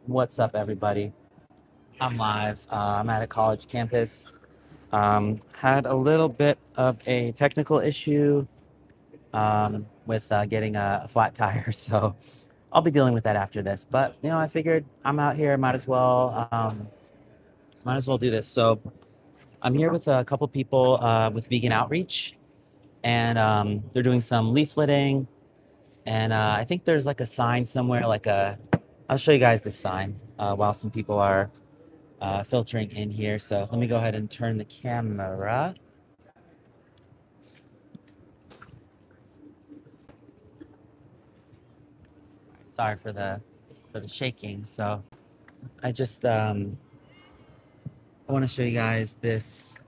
What's up, everybody? I'm live. I'm at a college campus. Had a little bit of a technical issue with getting a flat tire, so I'll be dealing with that after this. But I figured I'm out here, might as well do this. So I'm here with a couple people with vegan outreach, and they're doing some leafleting. And I think there's like a sign somewhere, I'll show you guys this sign while some people are filtering in here. So let me go ahead and turn the camera. Sorry for the shaking. So I just I want to show you guys this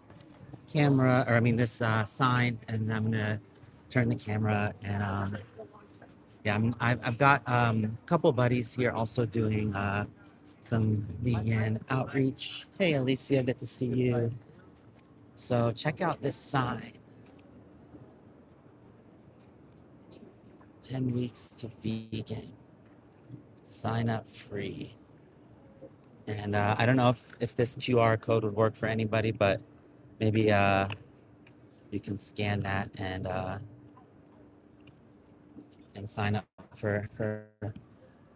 camera, or I mean this sign, and I'm gonna turn the camera and yeah, I've got a couple buddies here also doing some vegan outreach. Hey, Alicia, good to see you. So check out this sign. 10 weeks to vegan. Sign up free. And I don't know if this QR code would work for anybody, but maybe you can scan that and sign up for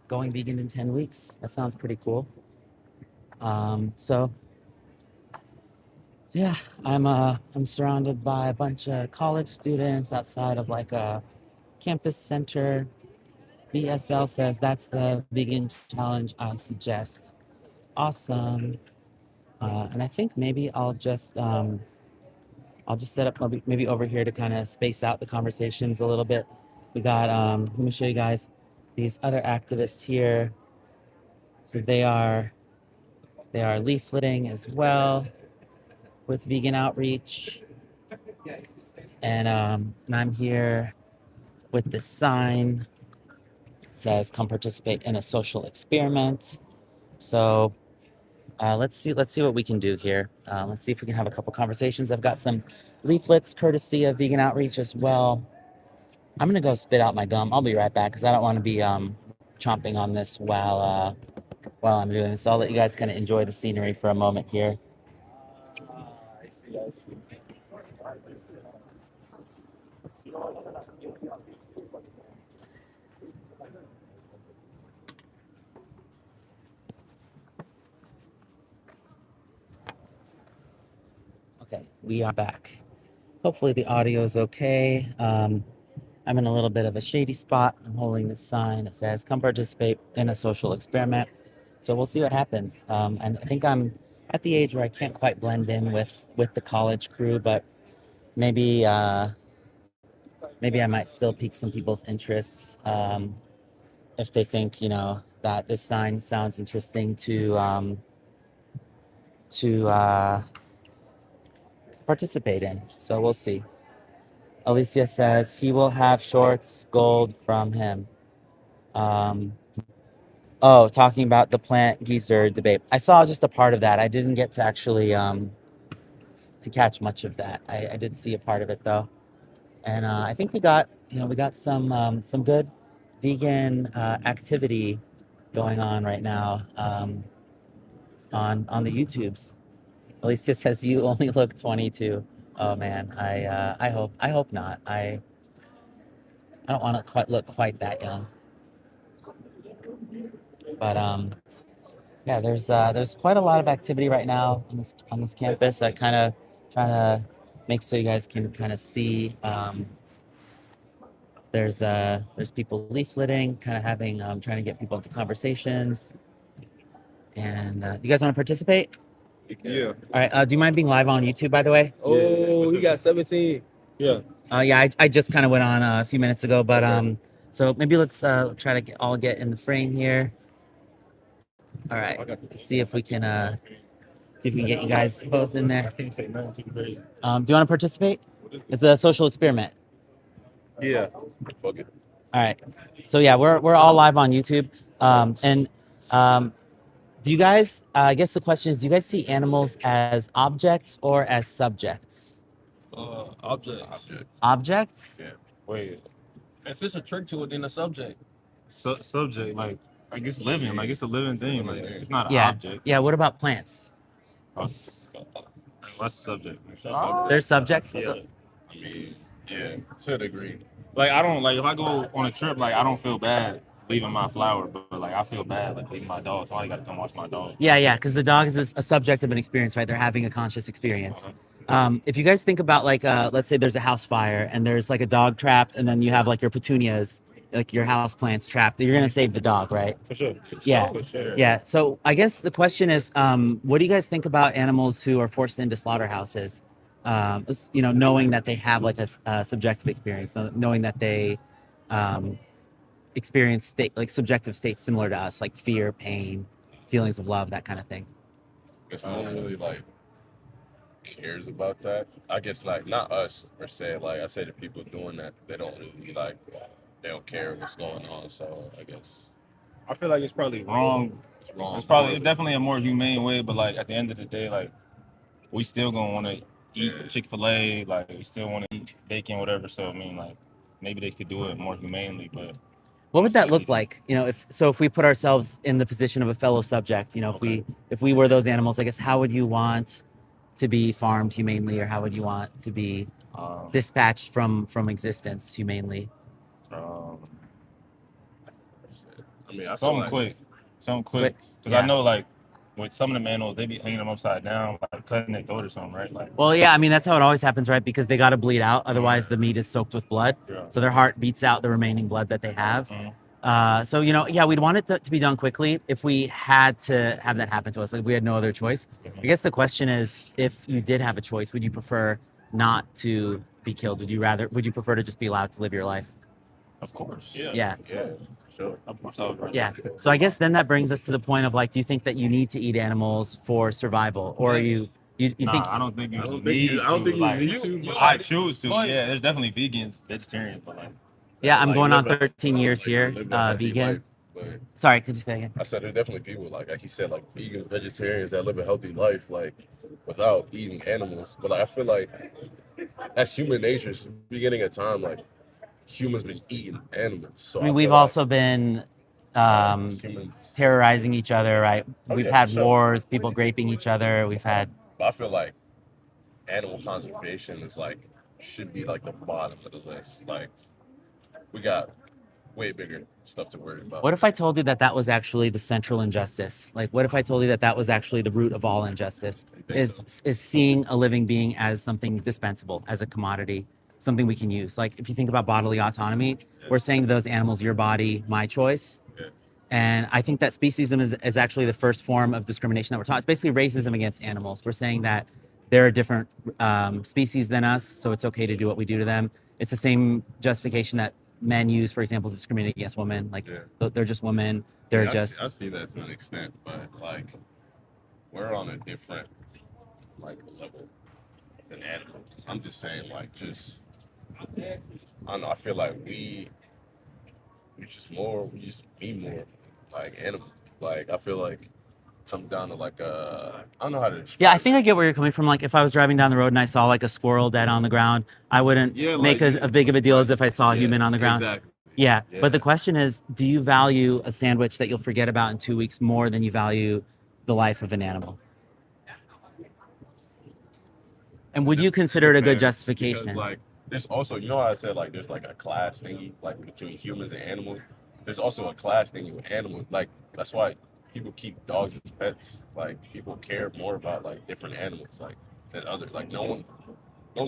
going vegan in 10 weeks. That sounds pretty cool. So yeah, I'm surrounded by a bunch of college students outside of like a campus center. VSL says that's the vegan challenge I suggest. Awesome. And I think maybe I'll just set up maybe over here to kind of space out the conversations a little bit. We got let me show you guys these other activists here. So they are leafleting as well with vegan outreach. And I'm here with this sign. It says come participate in a social experiment. So let's see what we can do here. Let's see if we can have a couple conversations. I've got some leaflets courtesy of Vegan Outreach as well. I'm gonna go spit out my gum. I'll be right back because I don't want to be chomping on this while I'm doing this. So I'll let you guys kind of enjoy the scenery for a moment here. Okay, we are back. Hopefully the audio is okay. I'm in a little bit of a shady spot. I'm holding this sign that says come participate in a social experiment. So we'll see what happens. And I think I'm at the age where I can't quite blend in with the college crew, but maybe maybe I might still pique some people's interests if they think that this sign sounds interesting to participate in. So we'll see. Alicia says he will have shorts gold from him. Um, oh, talking about the plant geezer debate. I saw just a part of that. I didn't get to actually to catch much of that. I did see a part of it though, and I think we got some good vegan activity going on right now on the YouTubes. Alicia says you only look 22. Oh man, I hope not. I don't want to quite look quite that young, but yeah, there's quite a lot of activity right now on this campus. I kind of trying to make so you guys can kind of see. There's people leafleting, kind of having trying to get people into conversations. And you guys want to participate? Yeah. All right. Do you mind being live on YouTube, by the way? Oh, you got 17. Yeah. Yeah, I just kind of went on a few minutes ago, but Okay. so maybe let's try to all get in the frame here. All right. Let's see if we can get you guys both in there. I can't say nothing to the grade. Do you want to participate? It's a social experiment. Yeah. Fuck it. All right. So yeah, we're all live on YouTube. And do you guys? I guess the question is, do you guys see animals as objects or as subjects? Objects. Objects? Yeah. Wait. If it's a trick to it, then a subject. Subject, like Like it's living, like it's a living thing. Like it's not an Yeah. object. Yeah. What about plants? What's the subject? They're subjects. Yeah. So, I mean, yeah, to a degree. Like I don't like if I go on a trip, like I don't feel bad leaving my flower, but like I feel bad like leaving my dog. Somebody got to come watch my dog. yeah, because the dog is a subject of an experience, right? They're having a conscious experience. If you guys think about like, let's say there's a house fire and there's like a dog trapped, and then you have like your petunias, like your house plants trapped, you're gonna save the dog, right? For sure. Yeah. For sure. Yeah. So I guess the question is, what do you guys think about animals who are forced into slaughterhouses? Knowing that they have like a subjective experience, knowing that they experience subjective states similar to us, like fear, pain, feelings of love, that kind of thing. Guess no one really like cares about that. I guess like not us per se. Like I say, the people doing that, they don't really like. They don't care what's going on. So I guess I feel like it's probably wrong. it's wrong. It's definitely a more humane way, but like at the end of the day, like we still gonna want to eat Chick-fil-A, like we still want to eat bacon, whatever. So I mean, like maybe they could do it more humanely, but What would that look like? If we put ourselves in the position of a fellow subject, if we were those animals, I guess how would you want to be farmed humanely, or how would you want to be dispatched from existence humanely? I mean, I feel something like, quick, because Yeah. I know like with some of the mammals, they be hanging them upside down, like cutting their throat or something, right? Like, Well, yeah, I mean that's how it always happens, right? Because they got to bleed out, otherwise the meat is soaked with blood. Yeah. So their heart beats out the remaining blood that they have. Mhm. Yeah, we'd want it to be done quickly if we had to have that happen to us. Like we had no other choice. I guess the question is, if you did have a choice, would you prefer not to be killed? Would you prefer to just be allowed to live your life? Of course. Yeah. sure. Of course, I would rather. Yeah. So I guess then that brings us to the point of like, do you think that you need to eat animals for survival, or you Nah, think? I don't think you I don't need think you- I don't to. think you Like, need to, but I like- choose to. Yeah, there's definitely vegans, vegetarians, but like, Yeah, I'm Like, going on live a- 13 years here, live a healthy vegan. life, but Sorry, could you say again? I said there's definitely people like he said, like vegans, vegetarians that live a healthy life, like without eating animals. But like I feel like as human nature, since the beginning of time, like humans been eating animals. So I mean, feel we've like, also been humans. terrorizing each other, right? Oh, We've yeah, had for sure. wars, people graping each other. We've had, But I feel like animal conservation is like should be like the bottom of the list. Like we got way bigger stuff to worry about. what if I told you that that was actually the central injustice? Like, what if I told you that that was actually the root of all injustice? Is seeing a living being as something dispensable, as a commodity, something we can use. Like, if you think about bodily autonomy, we're saying to those animals, your body, my choice. Yeah. And I think that speciesism is actually the first form of discrimination that we're taught. It's basically racism against animals. We're saying that they're a different species than us, so it's okay to do what we do to them. It's the same justification that men use, for example, to discriminate against women. Like, they're just women. They're Yeah, just. I see that to an extent, but like we're on a different like level than animals. I'm just saying, like, just I don't know. I feel like we just be more like animals. Like I feel like it comes down to like I don't know how to describe Yeah, I think I get where you're coming from. Like, if I was driving down the road and I saw like a squirrel dead on the ground, I wouldn't make a big of a deal as if I saw a human on the ground. Exactly. Yeah. Yeah. But the question is, do you value a sandwich that you'll forget about in 2 weeks more than you value the life of an animal? And would you consider it a good Depends, justification? Because, like, there's also, you know how I said, like, there's, like, a class thingy, like, between humans and animals? There's also a class thingy with animals. Like, that's why people keep dogs as pets. Like, people care more about, like, different animals, like, than others. Like, no one's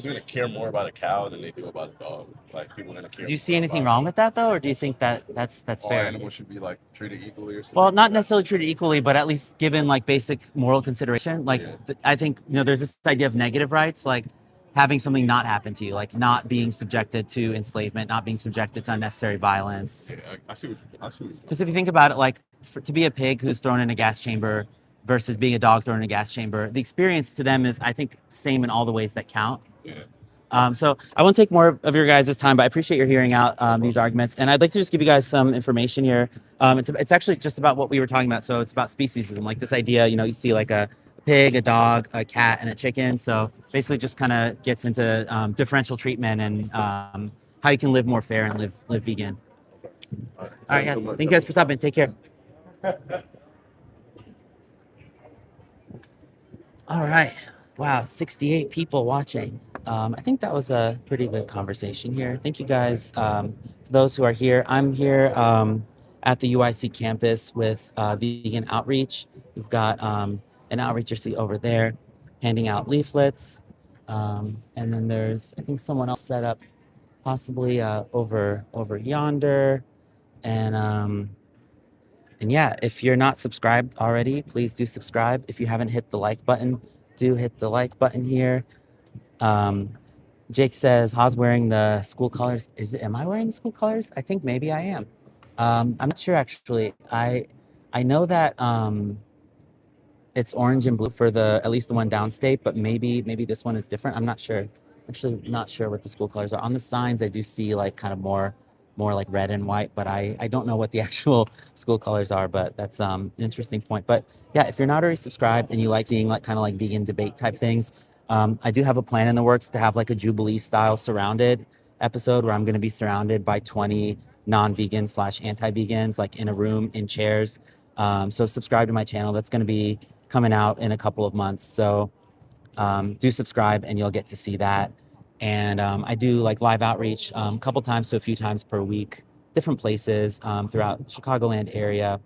going to care more about a cow than they do about a dog. Like, people are going to care Do you more see anything about wrong with that, though? Or do you think that that's all fair? animals should be, like, treated equally or something? Well, not like that? necessarily treated equally, but at least given like basic moral consideration. Like, Yeah. I think, there's this idea of negative rights, like having something not happen to you, like not being subjected to enslavement, not being subjected to unnecessary violence. Yeah, I see what you Because if you think about it, like to be a pig who's thrown in a gas chamber versus being a dog thrown in a gas chamber, the experience to them is, I think, same in all the ways that count. Yeah. So I won't take more of your guys' time, but I appreciate your hearing out these arguments. And I'd like to just give you guys some information here. It's actually just about what we were talking about. So it's about speciesism, like this idea, you see like a pig, a dog, a cat, and a chicken. So basically just kind of gets into differential treatment and how you can live more fair and live vegan. All right. All right, yeah. Thank you guys for stopping. Take care. All right. Wow, 68 people watching. I think that was a pretty good conversation here. Thank you guys, to those who are here. I'm here at the UIC campus with Vegan Outreach. We've got an outreacher seat over there handing out leaflets. And then there's, I think, someone else set up possibly over yonder. And yeah, if you're not subscribed already, please do subscribe. If you haven't hit the like button, do hit the like button here. Um, Jake says, Haas wearing the school colors. Am I wearing the school colors? I think maybe I am. I'm not sure actually. I know that it's orange and blue for at least the one downstate, but maybe this one is different. I'm not sure. Actually, not sure what the school colors are. On the signs, I do see like kind of more like red and white, but I don't know what the actual school colors are. But that's an interesting point. But yeah, if you're not already subscribed and you like seeing like kind of like vegan debate type things, I do have a plan in the works to have like a Jubilee style surrounded episode where I'm going to be surrounded by 20 non-vegan / anti-vegans, like in a room in chairs. So subscribe to my channel. That's going to be coming out in a couple of months. So do subscribe and you'll get to see that. And I do like live outreach a couple times to a few times per week, different places throughout Chicagoland area.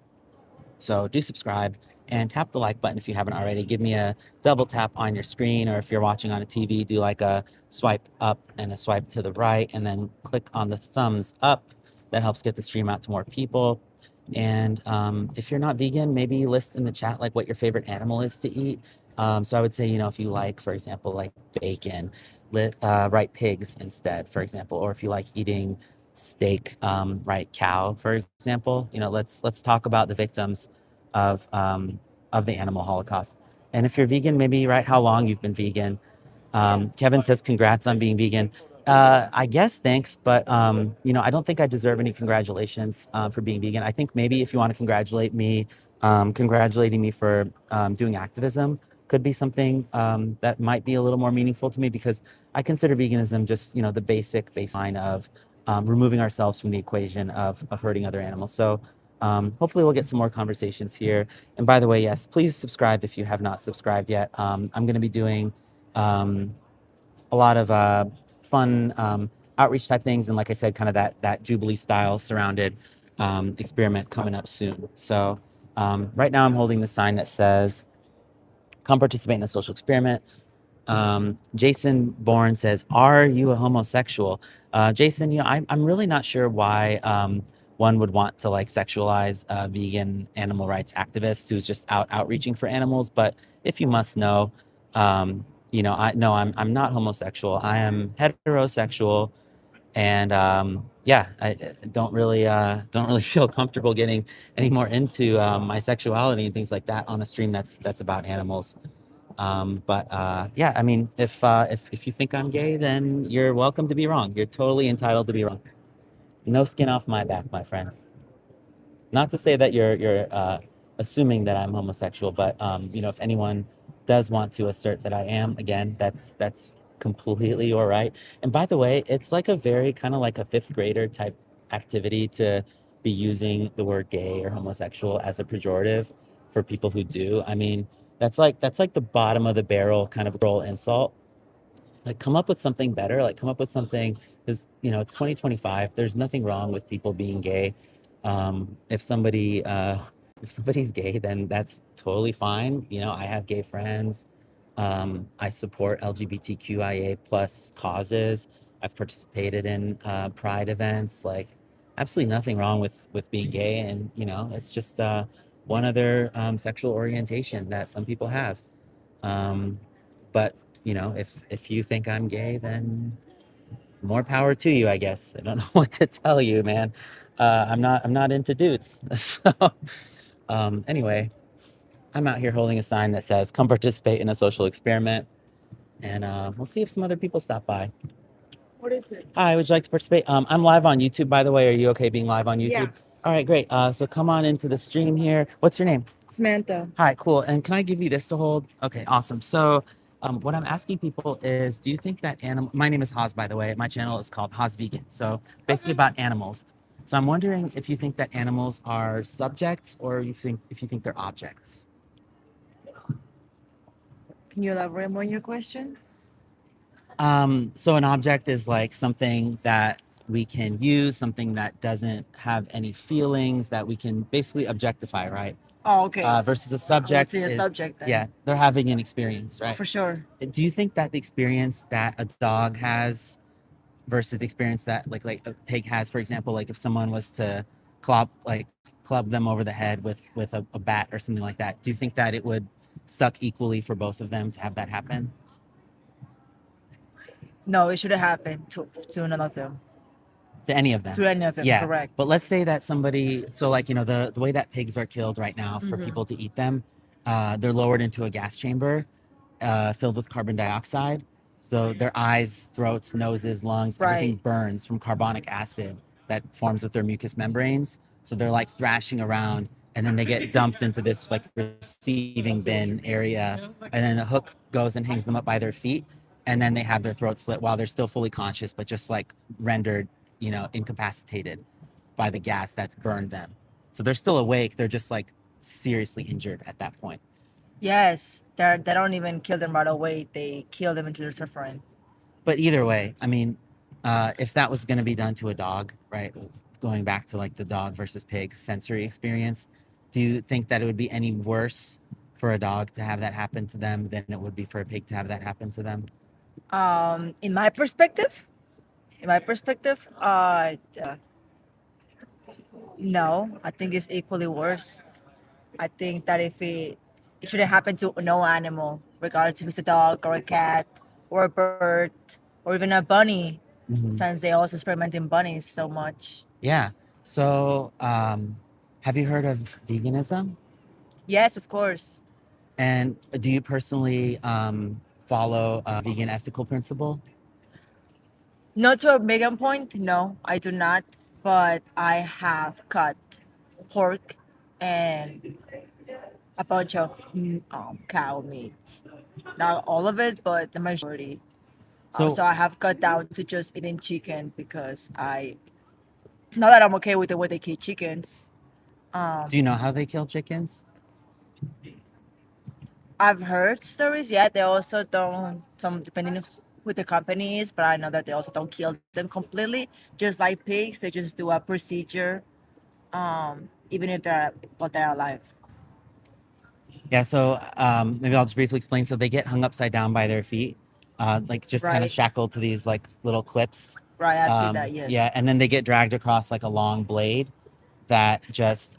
So do subscribe and tap the like button if you haven't already. Give me a double tap on your screen, or if you're watching on a TV, do like a swipe up and a swipe to the right, and then click on the thumbs up. That helps get the stream out to more people. And if you're not vegan, maybe list in the chat like what your favorite animal is to eat. So I would say, if you like, for example, like bacon, write pigs instead, for example. Or if you like eating steak, write cow, for example. Let's talk about the victims of the animal holocaust. And if you're vegan, maybe write how long you've been vegan. Kevin says, congrats on being vegan. I guess thanks, but I don't think I deserve any congratulations for being vegan. I think maybe if you want to congratulate me, congratulating me for doing activism could be something that might be a little more meaningful to me, because I consider veganism just the basic baseline of removing ourselves from the equation of hurting other animals. So hopefully we'll get some more conversations here. And by the way, yes, please subscribe if you have not subscribed yet. I'm going to be doing a lot of fun outreach type things, and like I said, kind of that Jubilee style surrounded experiment coming up soon. So right now I'm holding the sign that says, come participate in a social experiment. Jason Bourne says, are you a homosexual? Jason, I'm really not sure why one would want to like sexualize a vegan animal rights activist who's just out outreaching for animals. But if you must know, I'm not homosexual. I am heterosexual. And yeah, I don't really feel comfortable getting any more into my sexuality and things like that on a stream that's about animals. But yeah, I mean, if you think I'm gay, then you're welcome to be wrong. You're totally entitled to be wrong. No skin off my back, my friends. Not to say that you're assuming that I'm homosexual, but if anyone does want to assert that I am, again, that's completely all right. And by the way, it's like a very kind of like a fifth grader type activity to be using the word gay or homosexual as a pejorative for people who do. I mean, that's like the bottom of the barrel kind of role insult. Like, come up with something better. Like, come up with something, because it's 2025. There's nothing wrong with people being gay. If somebody's gay, then that's totally fine. I have gay friends. I support LGBTQIA plus causes. I've participated in pride events. Like, absolutely nothing wrong with being gay, and it's just one other sexual orientation that some people have. But if you think I'm gay, then more power to you, I guess. I don't know what to tell you, man. I'm not into dudes. So anyway, I'm out here holding a sign that says, come participate in a social experiment. And we'll see if some other people stop by. What is it? Hi, would you like to participate? I'm live on YouTube, by the way. Are you okay being live on YouTube? Yeah. All right, great. So come on into the stream here. What's your name? Samantha. Hi, cool. And can I give you this to hold? Okay, awesome. So what I'm asking people is, do you think that my name is Haas, by the way. My channel is called Haas Vegan. So basically about animals. So I'm wondering if you think that animals are subjects or if you think they're objects. Can you elaborate more on your question? So an object is like something that we can use, something that doesn't have any feelings, that we can basically objectify, right? Oh, okay. Versus a I would subject say a is, subject then. yeah, they're having an experience, Oh, right? for sure. Do you think that the experience that a dog has versus the experience that like a pig has, for example, like if someone was to club them over the head with a bat or something like that, do you think that it would suck equally for both of them to have that happen? No, it should have happened to none of them. To any of them? To any of them, Yeah. correct. But let's say that somebody, so like, the way that pigs are killed right now for Mhm. people to eat them, they're lowered into a gas chamber filled with carbon dioxide. So their eyes, throats, noses, lungs, everything Right. burns from carbonic acid that forms with their mucous membranes. So they're like thrashing around and then they get dumped into this like receiving bin area. And then a hook goes and hangs them up by their feet. And then they have their throat slit while they're still fully conscious, but just like rendered, incapacitated by the gas that's burned them. So they're still awake. They're just like seriously injured at that point. Yes, they don't even kill them right away. They kill them until they're suffering. But either way, I mean, if that was going to be done to a dog, right? Going back to like the dog versus pig sensory experience, do you think that it would be any worse for a dog to have that happen to them than it would be for a pig to have that happen to them? In my perspective, no, I think it's equally worse. I think that if it shouldn't happen to no animal, regardless if it's a dog or a cat or a bird or even a bunny, Mhm. since they also experiment in bunnies so much. Yeah. So, have you heard of veganism? Yes, of course. And do you personally follow a vegan ethical principle? Not to a vegan point, no, I do not. But I have cut pork and a bunch of cow meat. Not all of it, but the majority. So, So I have cut down to just eating chicken because now that I'm okay with the way they kill chickens, do you know how they kill chickens? I've heard stories. Yeah, they also don't, some depending who the company is, but I know that they also don't kill them completely. Just like pigs, they just do a procedure, even if they're alive. Yeah, so maybe I'll just briefly explain. So they get hung upside down by their feet, like just kind of Right. shackled to these like little clips. Right, I've seen that. Yes. Yeah, and then they get dragged across like a long blade that just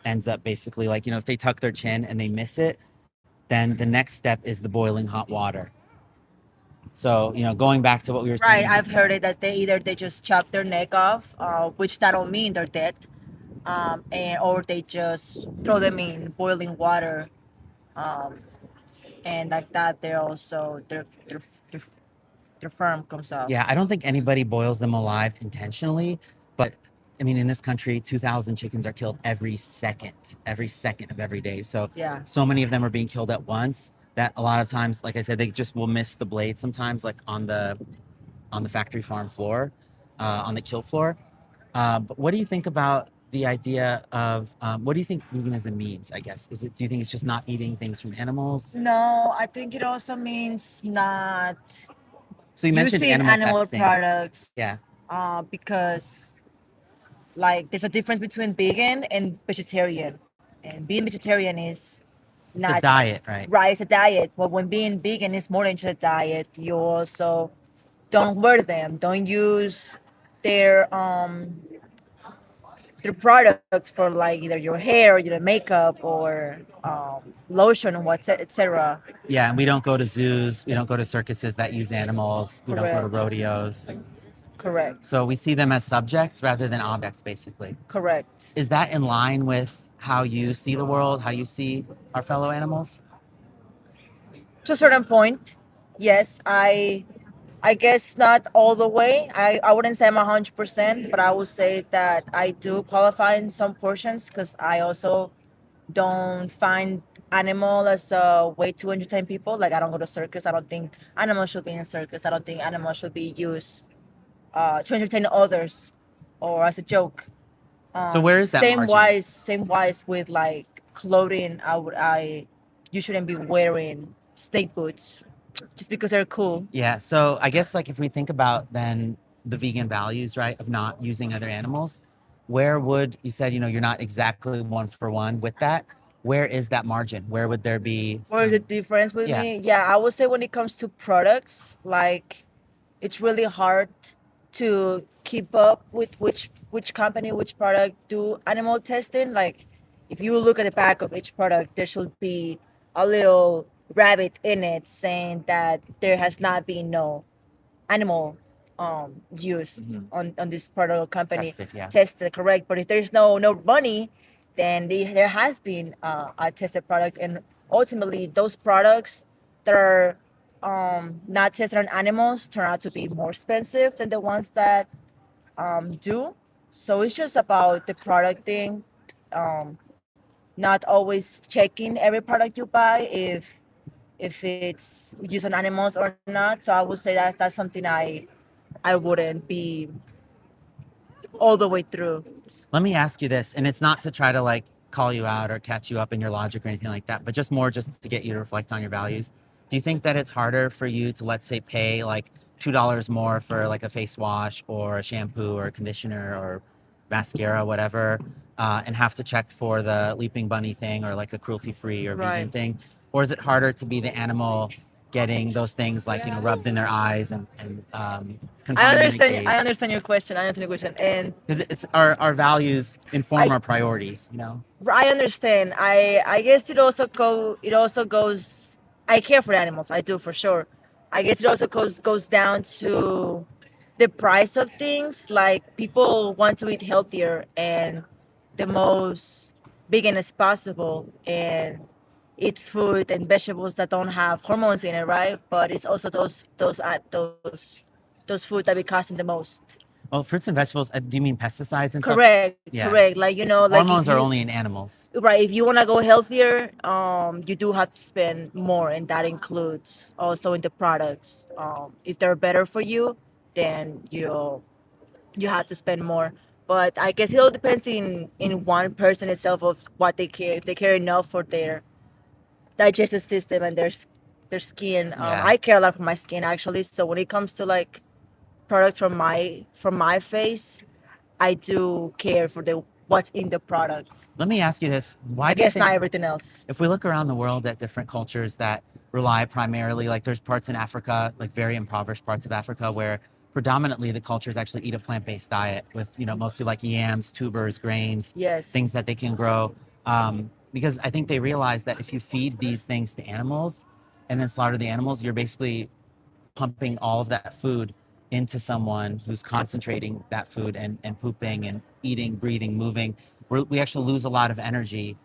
ends up basically like, if they tuck their chin and they miss it, then the next step is the boiling hot water. So, going back to what we were Right, saying. I've heard it that they just chop their neck off, which that don't mean they're dead, or they just throw them in boiling water, um, and like that they're also their, their firm comes off. Yeah, I don't think anybody boils them alive intentionally, but I mean, in this country, 2,000 chickens are killed every second of every day. So, Yeah. so many of them are being killed at once that a lot of times, like I said, they just will miss the blade sometimes, like on the factory farm floor, on the kill floor. But what do you think about the idea of what do you think veganism means? I guess do you think it's just not eating things from animals? No, I think it also means not So you mentioned using animal animal testing. products. Yeah. Because like there's a difference between vegan and vegetarian, and being vegetarian is It's a not diet, right? right. It's a diet, but when being vegan is more than just a diet, you also don't wear them, don't use their products for like either your hair or your makeup or lotion or what, etc. Yeah, and we don't go to zoos, we don't go to circuses that use animals, we don't go to Correct. rodeos. Correct. So we see them as subjects rather than objects, basically. Correct. Is that in line with how you see the world, how you see our fellow animals? To a certain point, yes. I guess not all the way. I wouldn't say I'm 100%, but I would say that I do qualify in some portions because I also don't find animal as a way to entertain people. Like I don't go to circus. I don't think animals should be in circus. I don't think animals should be used to entertain others. or as a joke. So where is that margin? Same wise with like clothing. I you shouldn't be wearing snake boots just because they're cool. Yeah. So I guess like if we think about then the vegan values, right, of not using other animals, where would you said, you're not exactly one for one with that. Where is that margin? Where would there be What is the some, difference with yeah. me? Yeah, I would say when it comes to products, like it's really hard to keep up with which company, which product do animal testing. Like if you look at the back of each product, there should be a little rabbit in it saying that there has not been no animal used Mhm. on this product or company Tested, yeah. tested, correct. But if there's no money, then there has been a tested product, and ultimately those products that are not tested on animals turn out to be more expensive than the ones that do. So it's just about the product thing, um, not always checking every product you buy if it's used on animals or not. So I would say that's something I wouldn't be all the way through. Let me ask you this, and it's not to try to like call you out or catch you up in your logic or anything like that, but just more just to get you to reflect on your values. Do you think that it's harder for you to, let's say, pay like $2 more for like a face wash or a shampoo or a conditioner or mascara, whatever, and have to check for the leaping bunny thing or like a cruelty-free or vegan Right. thing? Or is it harder to be the animal getting those things like, rubbed in their eyes and confined in a cage? I understand your question. I understand your question, and Because it's our values inform I our priorities. I understand. I guess it also goes. I care for the animals. I do for sure. I guess it also goes down to the price of things. Like people want to eat healthier and the most vegan as possible, and eat food and vegetables that don't have hormones in it, right? But it's also those food that be costing the most. Well, fruits and vegetables, do you mean pesticides and stuff? Correct, Yeah. correct. Like like if Hormones are you only in animals. right, if you want to go healthier, you do have to spend more, and that includes also in the products. If they're better for you, then you have to spend more. But I guess it all depends in one person itself of what they care. If they care enough for their digestive system and their skin. Yeah. I care a lot for my skin actually. So when it comes to like products from my face, I do care for the what's in the product. Let me ask you this. Why I do you guess not think, everything else. if we look around the world at different cultures that rely primarily, like there's parts in Africa, like very impoverished parts of Africa, where predominantly the cultures actually eat a plant-based diet with, mostly like yams, tubers, grains, Yes. things that they can grow. Because I think they realize that if you feed these things to animals and then slaughter the animals, you're basically pumping all of that food into someone who's concentrating that food and pooping and eating, breathing, moving. We actually lose a lot of energy.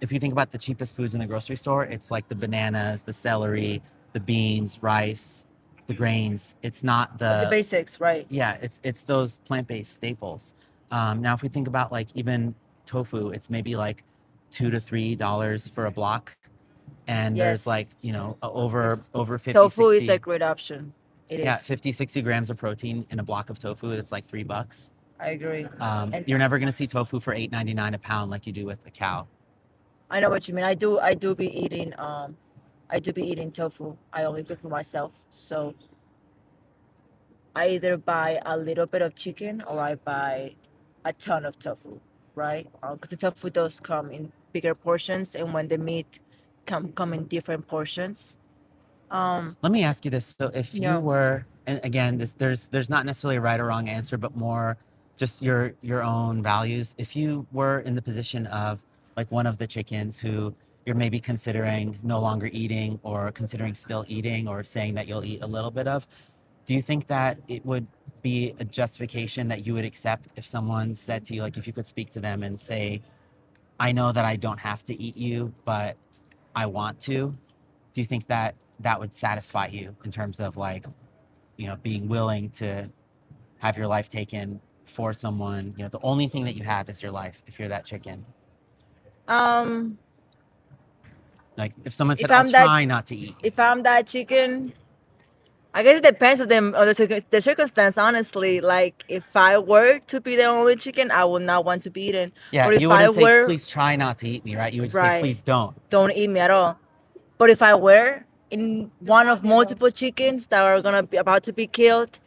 If you think about the cheapest foods in the grocery store, it's like the bananas, the celery, the beans, rice, the grains. It's not The basics, right? yeah, it's those plant-based staples. Now, if we think about like even tofu, it's maybe like $2 to $3 for a block, and there's Yes. like over It's- over 50, Tofu 60, is a great option. It yeah, is. 50, 60 grams of protein in a block of tofu. It's like $3. I agree. And You're never gonna see tofu for $8.99 a pound like you do with a cow. I know what you mean. I do be eating tofu. I only cook for myself. So I either buy a little bit of chicken or I buy a ton of tofu, right? Because the tofu does come in bigger portions, and when the meat come in different portions. Let me ask you this. So if you Yeah. were, and again, there's not necessarily a right or wrong answer, but more just your own values. If you were in the position of like one of the chickens who you're maybe considering no longer eating or considering still eating or saying that you'll eat a little bit of, do you think that it would be a justification that you would accept if someone said to you, like if you could speak to them and say, I know that I don't have to eat you, but I want to? Do you think that that would satisfy you in terms of like, being willing to have your life taken for someone? The only thing that you have is your life if you're that chicken. Um, Like if someone said, if I'll I'm that try not to eat. if I'm that chicken, I guess it depends on the circumstance. Honestly, like if I were to be the only chicken, I would not want to be eaten. Yeah, But if you I wouldn't say, were please try not to eat me, right? You would just say, right, please don't. don't eat me at all. But if I were in one of multiple chickens that are gonna be about to be killed,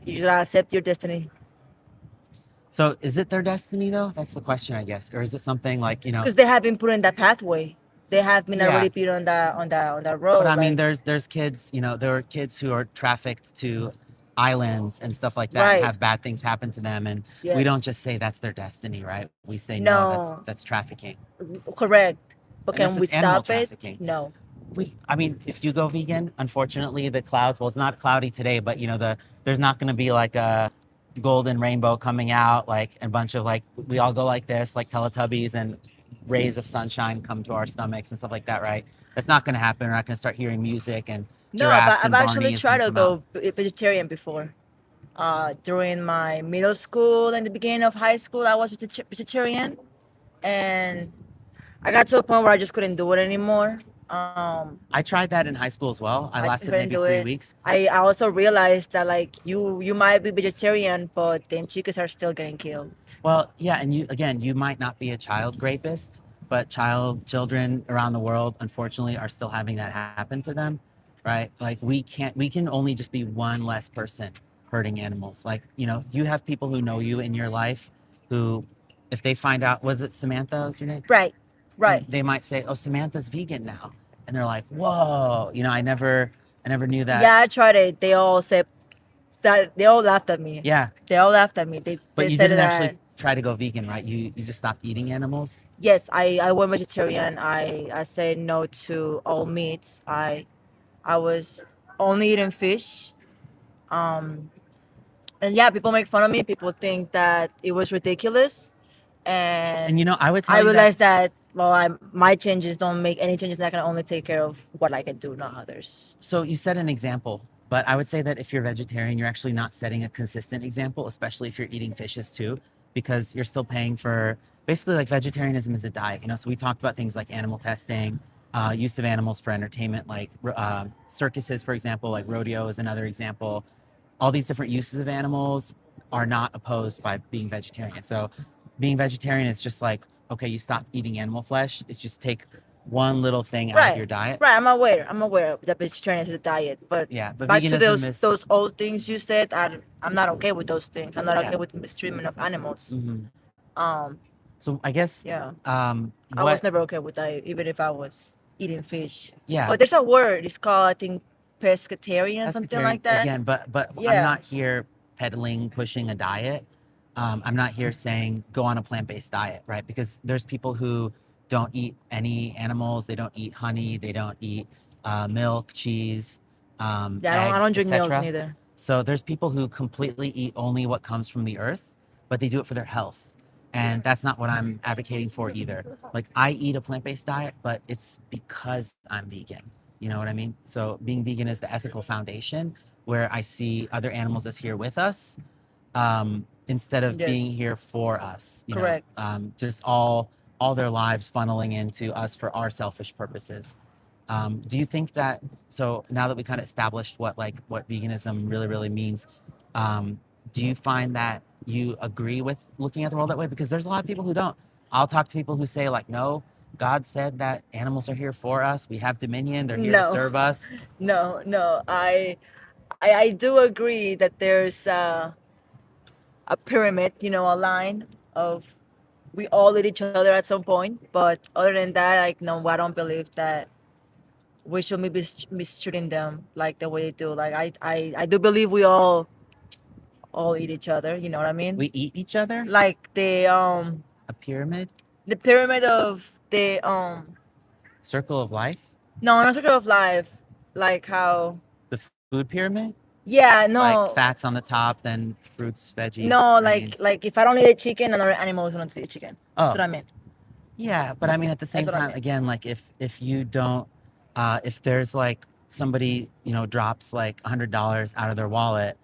you should accept your destiny. So is it their destiny though? That's the question, I guess. Or is it something like, Because they have been put in that pathway. They have been yeah. already put on that road. But I mean, like, there's kids, there are kids who are trafficked to islands and stuff like that and right. have bad things happen to them. And we don't Yes. just say that's their destiny, right? We say, no, No, that's trafficking. correct. But And this can we is animal stop it? trafficking. No. I mean, if you go vegan, unfortunately, the clouds, well, it's not cloudy today, but there's not going to be like a golden rainbow coming out, like a bunch of like, we all go like this, like Teletubbies, and rays of sunshine come to our stomachs and stuff like that, right? That's not going to happen. We're not going to start hearing music and No, but giraffes I've and actually Barneys tried to come out. go vegetarian before. During my middle school and the beginning of high school, I was vegetarian, and I got to a point where I just couldn't do it anymore. I tried that in high school as well. I lasted couldn't maybe do 3 it. weeks. I also realized that like you might be vegetarian, but then chickens are still getting killed. Well, yeah, and you might not be a child rapist, but children around the world, unfortunately, are still having that happen to them, right? Like we can only just be one less person hurting animals. Like, you have people who know you in your life who, if they find out, was it Samantha was your name? Right, right. And they might say, oh, Samantha's vegan now. And they're like, whoa, I never knew that. Yeah, I tried it. They all said that they all laughed at me. Yeah. They all laughed at me. They But you said didn't that actually try to go vegan, right? You just stopped eating animals? yes, I went vegetarian. I said no to all meats. I was only eating fish. And yeah, people make fun of me. People think that it was ridiculous. And And I would tell I you that realized that my changes don't make any changes. I can only take care of what I can do, not others. so you set an example, but I would say that if you're vegetarian, you're actually not setting a consistent example, especially if you're eating fishes too, because you're still paying for basically like vegetarianism is a diet, so we talked about things like animal testing, use of animals for entertainment, like circuses, for example, like rodeo is another example. All these different uses of animals are not opposed by being vegetarian. So being vegetarian is just like, okay, you stop eating animal flesh. It's just take one little thing out of your diet. Right. I'm aware that vegetarian is a diet, but Yeah, but back to veganism is those old things you said, I'm not okay with those things. I'm not Yeah. okay with the mistreatment of animals. Mhm. Um, So I guess yeah, I I was never okay with that, even if I was eating fish. yeah, But there's a word. It's called, I think, pescatarian, something pescatarian like that. again, but I'm Yeah. not here peddling, pushing a diet. I'm not here saying go on a plant-based diet, right? Because there's people who don't eat any animals, they don't eat honey, they don't eat milk, cheese, Yeah, I eggs, don't drink milk etc. neither. So there's people who completely eat only what comes from the earth, but they do it for their health. And that's not what I'm advocating for either. Like I eat a plant-based diet, but it's because I'm vegan. You know what I mean? So being vegan is the ethical foundation where I see other animals as here with us, instead of being Yes. here for us. Correct. Just all their lives funneling into us for our selfish purposes. Do you think that, so now that we kind of established what veganism really, really means, do you find that you agree with looking at the world that way? Because there's a lot of people who don't. I'll talk to people who say like, no, God said that animals are here for us. We have dominion. They're here to No. serve us. No. I do agree that there's a pyramid, a line of we all eat each other at some point. But other than that, like no, I don't believe that we should be mistreating them like the way they do. Like I do believe we all eat each other. You know what I mean? We eat each other? Like A pyramid? the pyramid of the Circle of life? no, not circle of life. Like how The food pyramid? yeah, no. Like fats on the top, then fruits, veggies. No, grains. like if I don't eat a chicken, another animal is gonna eat chicken. That's Oh. what I mean. Yeah, but I mean, at the same what I time, mean. again, like if you don't, if there's like somebody, drops like $100 out of their wallet,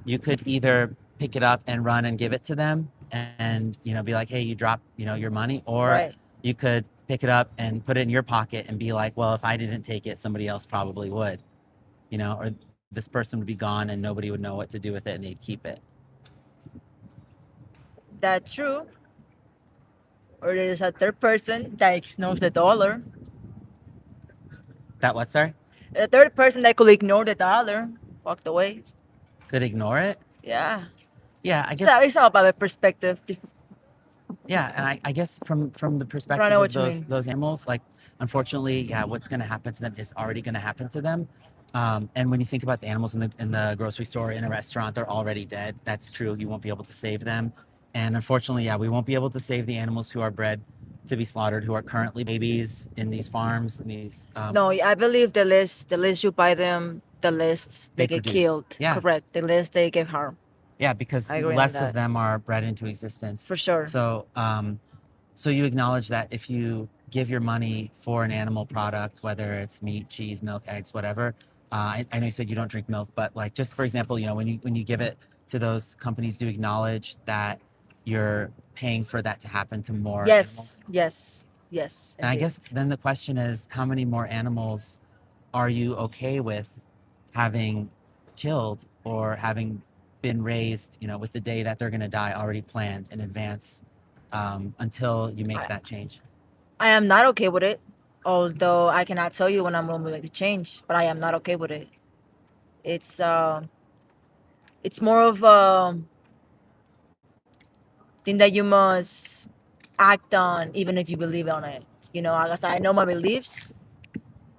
you could either pick it up and run and give it to them and, be like, hey, you dropped, your money, or Right. you could pick it up and put it in your pocket and be like, well, if I didn't take it, somebody else probably would. or this person would be gone and nobody would know what to do with it and they'd keep it. That's true. Or there's a third person that ignores the dollar. That what, sorry? A third person that could ignore the dollar, walked away. Could ignore it? Yeah. Yeah, I It's, guess. it's all about the perspective. Yeah, and I guess from the I perspective know of what you those mean. those animals, like unfortunately, yeah, what's going to happen to them is already going to happen to them. And when you think about the animals in the grocery store, in a restaurant, they're already dead. That's true. You won't be able to save them. And unfortunately, yeah, we won't be able to save the animals who are bred to be slaughtered, who are currently babies in these farms, in these No, I believe the less you buy them, the less they they get produce. killed. Yeah, Correct. The less they get harmed. yeah, because I agree on less of that. them are bred into existence. For sure. So you acknowledge that if you give your money for an animal product, whether it's meat, cheese, milk, eggs, whatever. I know you said you don't drink milk, but like just for example, when you give it to those companies, do you acknowledge that you're paying for that to happen to more animals? Yes. And I Indeed. guess then the question is, how many more animals are you okay with having killed or having been raised, with the day that they're going to die already planned in advance, until you make I, that change? I am not okay with it. Although I cannot tell you when I'm going to make the change, but I am not okay with it. It's more of a thing that you must act on, even if you believe on it. I guess I know my beliefs.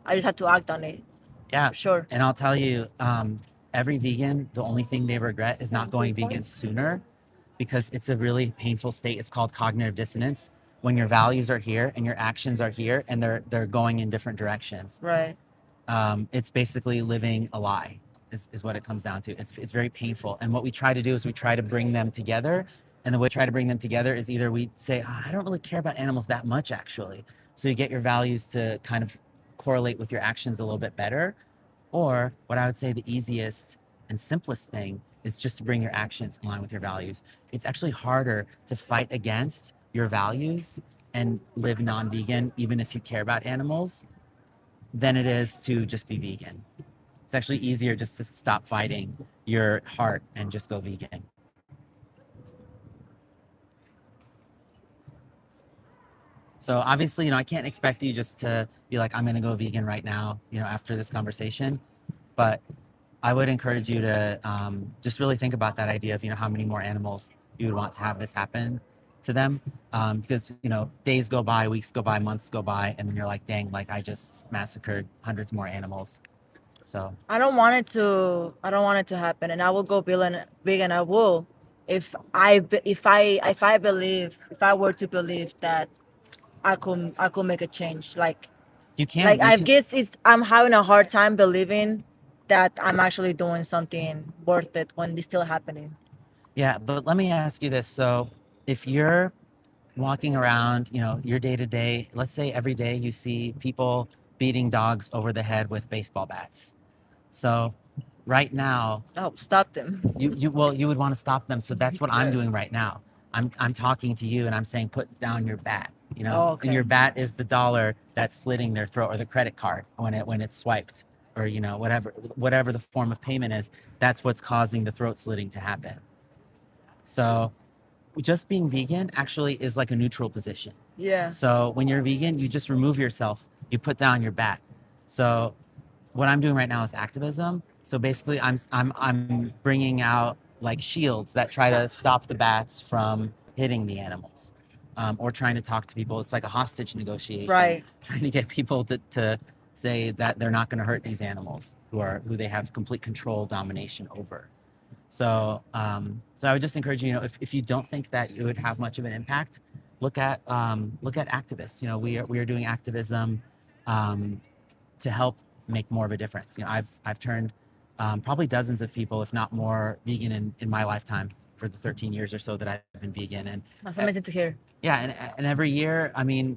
I just have to act on it. Yeah, For sure. and I'll tell you, every vegan, the only thing they regret is not going vegan sooner, because it's a really painful state. It's called cognitive dissonance, when your values are here and your actions are here and they're going in different directions. Right. It's basically living a lie is what it comes down to. It's very painful. And what we try to do is we try to bring them together. And the way we try to bring them together is either we say, "Ah, I don't really care about animals that much, actually." So you get your values to kind of correlate with your actions a little bit better. Or what I would say the easiest and simplest thing is just to bring your actions in line with your values. It's actually harder to fight against your values and live non-vegan, even if you care about animals, than it is to just be vegan. It's actually easier just to stop fighting your heart and just go vegan. So obviously, I can't expect you just to be like, I'm going to go vegan right now, after this conversation. But I would encourage you to just really think about that idea of, how many more animals you would want to have this happen to them. Because, days go by, weeks go by, months go by, and then you're like, dang, like I just massacred hundreds more animals. So I don't want it to happen, and I will go vegan. I will, if I were to believe that I could make a change. you can, I guess I'm having a hard time believing that I'm actually doing something worth it when it's still happening. yeah, but let me ask you this. So if you're walking around, your day to day, let's say every day you see people beating dogs over the head with baseball bats. So right now, Oh, stop them. you would want to stop them. So that's what I'm doing right now. I'm talking to you and I'm saying, put down your bat, Oh, okay. and your bat is the dollar that's slitting their throat, or the credit card when it's swiped, or whatever the form of payment is. That's what's causing the throat slitting to happen. So just being vegan actually is like a neutral position. Yeah. So when you're vegan, you just remove yourself, you put down your bat. So what I'm doing right now is activism. So basically I'm bringing out like shields that try to stop the bats from hitting the animals, or trying to talk to people. It's like a hostage negotiation. Right. Trying to get people to say that they're not going to hurt these animals who they have complete control, domination over. So I would just encourage you, if you don't think that it would have much of an impact, look at activists. We are doing activism to help make more of a difference. I've turned probably dozens of people, if not more, vegan in my lifetime for the 13 years or so that I've been vegan. And That's amazing to hear. yeah, and every year, I mean,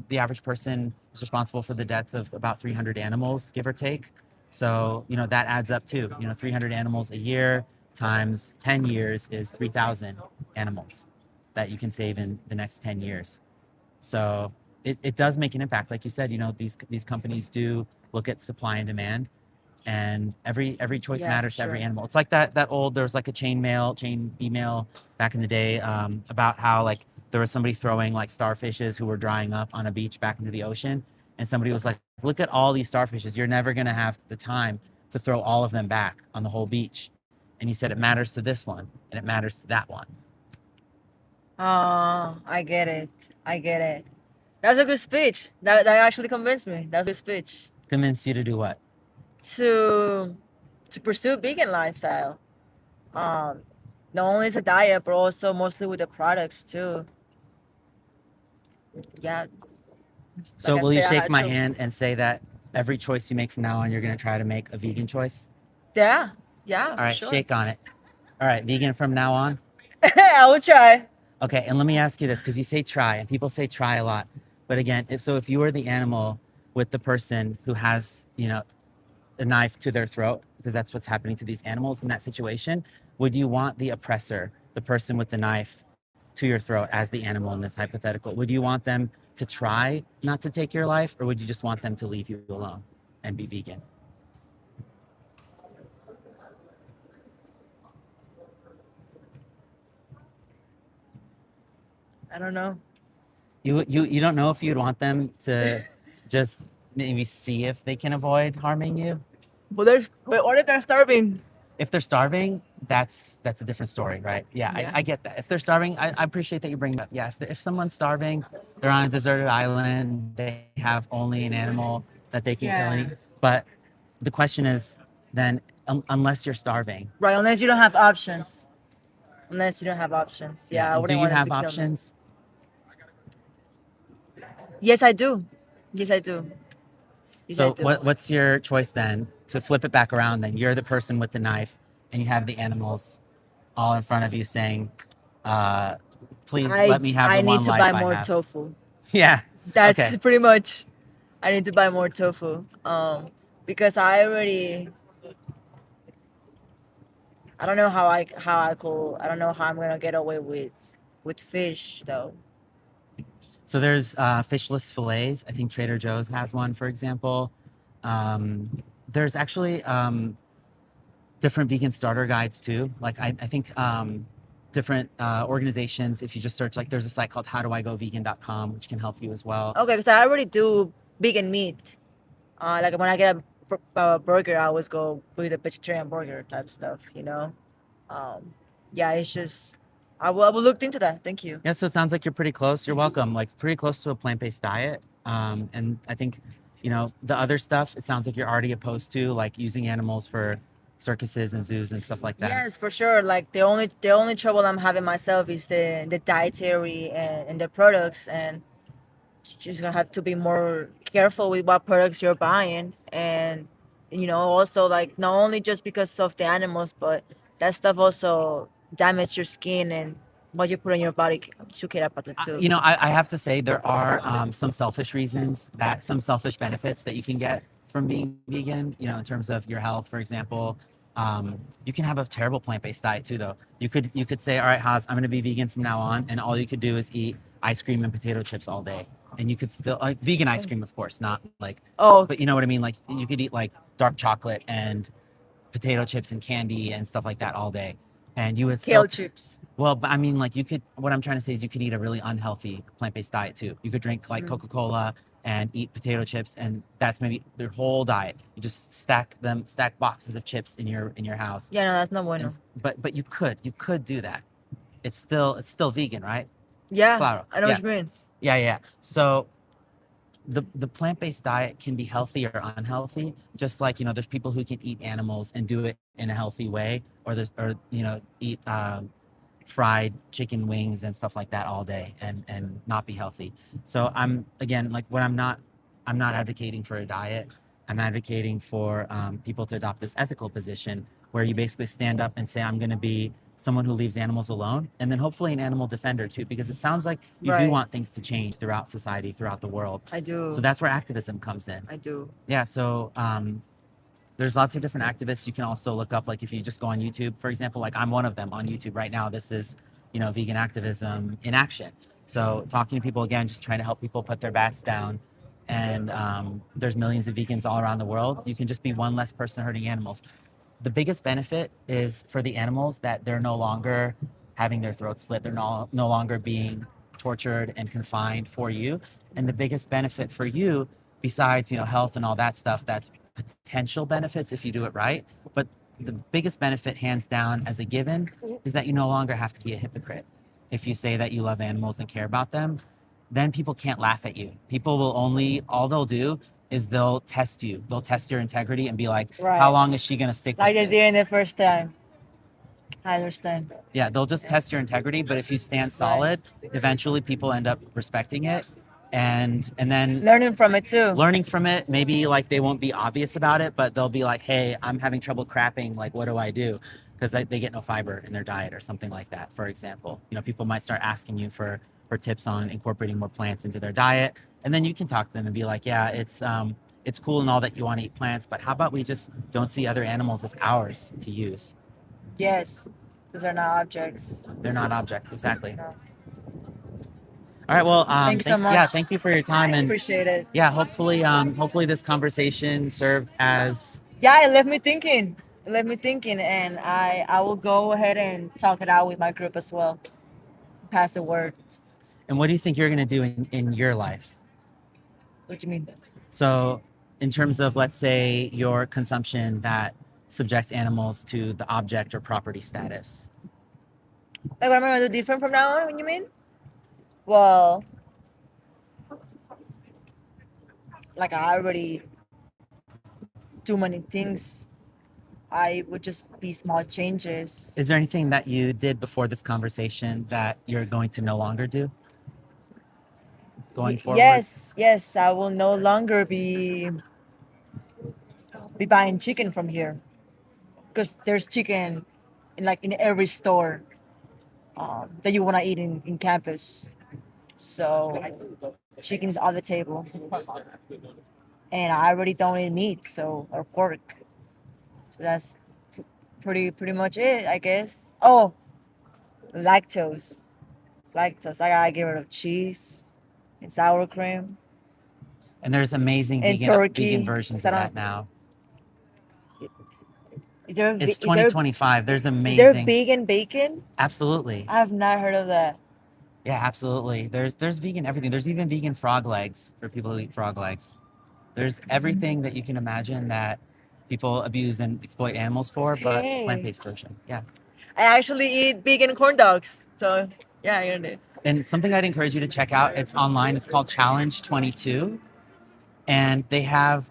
the average person is responsible for the death of about 300 animals, give or take. So, that adds up too. 300 animals a year times 10 years is 3,000 animals that you can save in the next 10 years. So it does make an impact. Like you said, these companies do look at supply and demand. and every choice Yeah, matters for to every sure. animal. It's like that old, there was like a chain email back in the day, about how like there was somebody throwing like starfishes who were drying up on a beach back into the ocean, and somebody was like, look at all these starfishes, you're never going to have the time to throw all of them back on the whole beach. And he said it matters to this one and it matters to that one. Oh, I get it. I get it. That was a good speech. That actually convinced me. That was a good speech. Convince you to do what? To pursue vegan lifestyle. Um, not only as a diet, but also mostly with the products too. Yeah, So like I will you said, I shake had my to. hand and say that every choice you make from now on, you're going to try to make a vegan choice? Yeah, yeah, All for right, sure. shake on it. All right, vegan from now on. I will try. Okay, and let me ask you this, because you say try, and people say try a lot. But again, if you were the animal with the person who has, a knife to their throat, because that's what's happening to these animals in that situation, would you want the oppressor, the person with the knife to your throat as the animal in this hypothetical? Would you want them to try not to take your life, or would you just want them to leave you alone and be vegan? I don't know. You don't know if you'd want them to just maybe see if they can avoid harming you? But what if they're starving? If they're starving, that's a different story, right? Yeah, Yeah. I get that. If they're starving, I appreciate that you bring it up. Yeah, if someone's starving, they're on a deserted island, they have only an animal that they can kill and Yeah. eat. But the question is then, unless you're starving, Right, unless you don't have options. Unless you don't have options. Yeah, I and do wouldn't you want them have to kill me. options? Yes, I do. Yes, I do. Yes, I So do. what's your choice then? To flip it back around, then you're the person with the knife, and you have the animals all in front of you saying, uh, "Please let me have I the need one to life buy I more have." tofu. Yeah. That's Okay. pretty much. I need to buy more tofu. Because I don't know I don't know how I'm gonna get away with fish though. So there's fishless fillets. I think Trader Joe's has one, for example. There's actually different vegan starter guides too. Like I think different organizations, if you just search, like there's a site called howdoigovegan.com, which can help you as well. Okay, because I already do vegan meat. Like when I get a burger, I always go with a vegetarian burger type stuff. Um, yeah, it's just I will look into that. Thank you. Yeah, so it sounds like you're pretty close. You're welcome. Like pretty close to a plant-based diet. And I think, the other stuff, it sounds like you're already opposed to, like using animals for circuses and zoos and stuff like that. Yes, for sure. Like the only trouble I'm having myself is the dietary and the products, and you're just gonna have to be more careful with what products you're buying, and also like not only just because of the animals, but that stuff also damage your skin and what you put on your body should get up at the too. I have to say there are some selfish reasons, some selfish benefits that you can get from being vegan, in terms of your health, for example. You can have a terrible plant-based diet too, though. You could say, all right, Haas, I'm going to be vegan from now on, and all you could do is eat ice cream and potato chips all day. And you could still, like, vegan ice cream, of course, not like, Oh, but you know what I mean? Like, you could eat like dark chocolate and potato chips and candy and stuff like that all day. And you would still, kale chips. well, but I mean, like what I'm trying to say is you could eat a really unhealthy plant-based diet too. You could drink like Coca-Cola and eat potato chips, and that's maybe their whole diet. You just stack boxes of chips in your house. Yeah, no, that's not bueno. But you could do that. It's still vegan, right? Yeah, Claro. I know Yeah. what you mean. Yeah. So the plant-based diet can be healthy or unhealthy, just like there's people who can eat animals and do it in a healthy way, or eat fried chicken wings and stuff like that all day and not be healthy. So I'm, again, like, I'm not advocating for a diet. I'm advocating for people to adopt this ethical position where you basically stand up and say, I'm going to be someone who leaves animals alone, and then hopefully an animal defender too, because it sounds like you do Right. want things to change throughout society, throughout the world. I do. So that's where activism comes in. I do. Yeah, so there's lots of different activists you can also look up. Like if you just go on YouTube, for example, like I'm one of them on YouTube right now. This is, vegan activism in action. So talking to people, again, just trying to help people put their bats down and there's millions of vegans all around the world, you can just be one less person hurting animals. The biggest benefit is for the animals that they're no longer having their throats slit. They're no longer being tortured and confined for you. And the biggest benefit for you, besides, health and all that stuff, that's potential benefits if you do it right. But the biggest benefit, hands down, as a given, is that you no longer have to be a hypocrite. If you say that you love animals and care about them, then people can't laugh at you. People will all they'll do is they'll test you. They'll test your integrity and be like, Right. how long is she going to stick Like with they did this? the first time. I understand. Yeah, they'll just test your integrity, but if you stand solid, eventually people end up respecting it and then Learning from it too. learning from it. Maybe like they won't be obvious about it, but they'll be like, hey, I'm having trouble crapping. Like, what do I do? Because they get no fiber in their diet or something like that, for example. People might start asking you for tips on incorporating more plants into their diet. And then you can talk to them and be like, yeah, it's cool and all that you want to eat plants, but how about we just don't see other animals as ours to use? Yes, because they're not objects. They're not objects, exactly. No. All right, well, Thank you so much. Yeah, thank you for your time, and Appreciate it. yeah, hopefully this conversation served as Yeah, it left me thinking. And I will go ahead and talk it out with my group as well. Pass the word. And what do you think you're going to do in your life? What do you mean? So, in terms of, let's say, your consumption that subjects animals to the object or property status. Like what am I gonna do different from now on? What you mean? Well, like I already do many things. I would just be small changes. Is there anything that you did before this conversation that you're going to no longer do going forward? Yes, I will no longer be buying chicken from here because there's chicken in every store that you want to eat in campus. So chicken is on the table, and I already don't eat meat, or pork. So that's pretty much it, I guess. Oh, lactose. I gotta get rid of cheese and sour cream. And there's amazing And vegan turkey, versions 'cause I of that don't- now. Is there It's 2025. There's is there amazing. vegan bacon? Absolutely. I have not heard of that. Yeah, absolutely. There's vegan everything. There's even vegan frog legs for people who eat frog legs. There's everything that you can imagine that people abuse and exploit animals for, but Okay. plant-based version. Yeah. I actually eat vegan corn dogs. So yeah, I get it. And something I'd encourage you to check out, it's online. It's called Challenge 22. And they have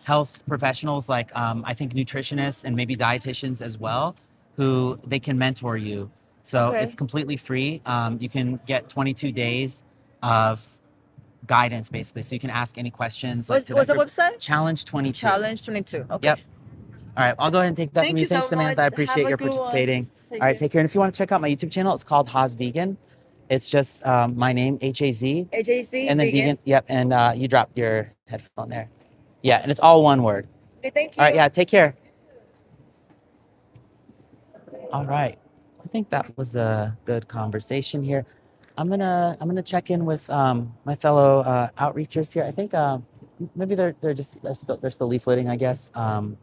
health professionals like I think nutritionists and maybe dietitians as well, who they can mentor you. So Okay. it's completely free. You can get 22 days of guidance basically. So you can ask any questions. What's the website? Challenge 22. Challenge 22. Okay. Yep. All right, I'll go ahead and take that Thank from you you. Thanks, so Samantha. much. I appreciate Have a your good one. participating. Take All right, care. take care. And if you want to check out my YouTube channel, it's called Haz Vegan. It's just my name, H-A-Z, AJC and then vegan. Yep, and you drop your headphone there. Yeah, and it's all one word. Okay, thank you. All right, yeah, take care. All right, I think that was a good conversation here. I'm gonna check in with my fellow outreachers here. I think maybe they're still leafleting, I guess. But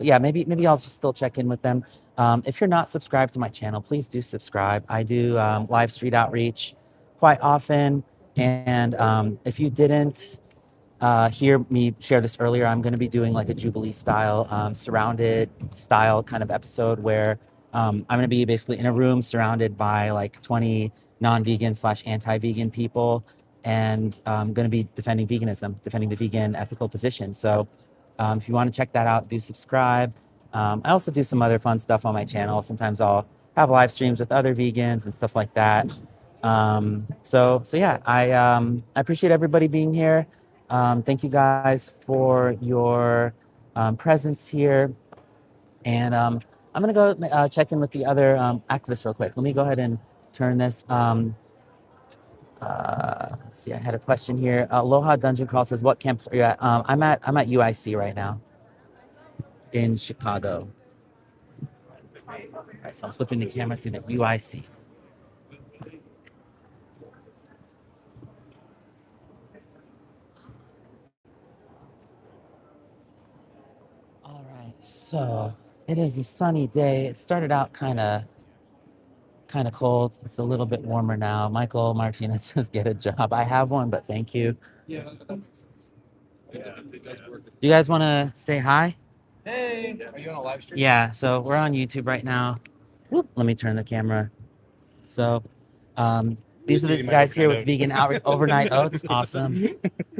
yeah, maybe I'll just still check in with them. If you're not subscribed to my channel, please do subscribe. I do live street outreach quite often, and if you didn't hear me share this earlier, I'm going to be doing like a Jubilee style, surrounded style kind of episode where I'm going to be basically in a room surrounded by like 20 non-vegan / anti-vegan people, and I'm going to be defending veganism, defending the vegan ethical position. So if you want to check that out, do subscribe. I also do some other fun stuff on my channel. Sometimes I'll have live streams with other vegans and stuff like that. So yeah, I appreciate everybody being here. Thank you guys for your presence here. And I'm going to go check in with the other activists real quick. Let me go ahead and turn this. Let's see, I had a question here. Aloha Dungeon Crawl says, what camps are you at? I'm at UIC right now in Chicago. All right, so I'm flipping the camera so that UIC. So it is a sunny day. It started out kind of cold. It's a little bit warmer now. Michael Martinez says, "Get a job." I have one, but thank you. Yeah, that makes sense. Yeah, it does work. You guys want to say hi? Hey, are you on a live stream? Yeah. So we're on YouTube right now. Whoop, let me turn the camera. So, these are the guys here with vegan outreach overnight oats. Awesome.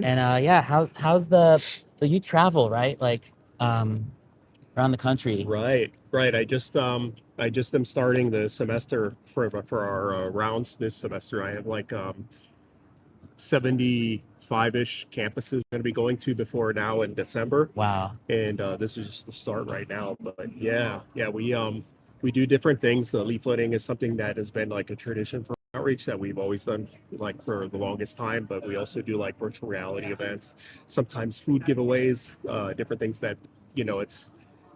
And yeah, how's the so you travel, right? Like around the country. Right, right. I just am starting the semester for our rounds this semester. I have like 75-ish campuses I'm going to be going to before now in December, Wow. and this is just the start right now. But yeah, we do different things. Leafleting is something that has been like a tradition for outreach that we've always done like for the longest time. But we also do like virtual reality events, sometimes food giveaways, different things that it's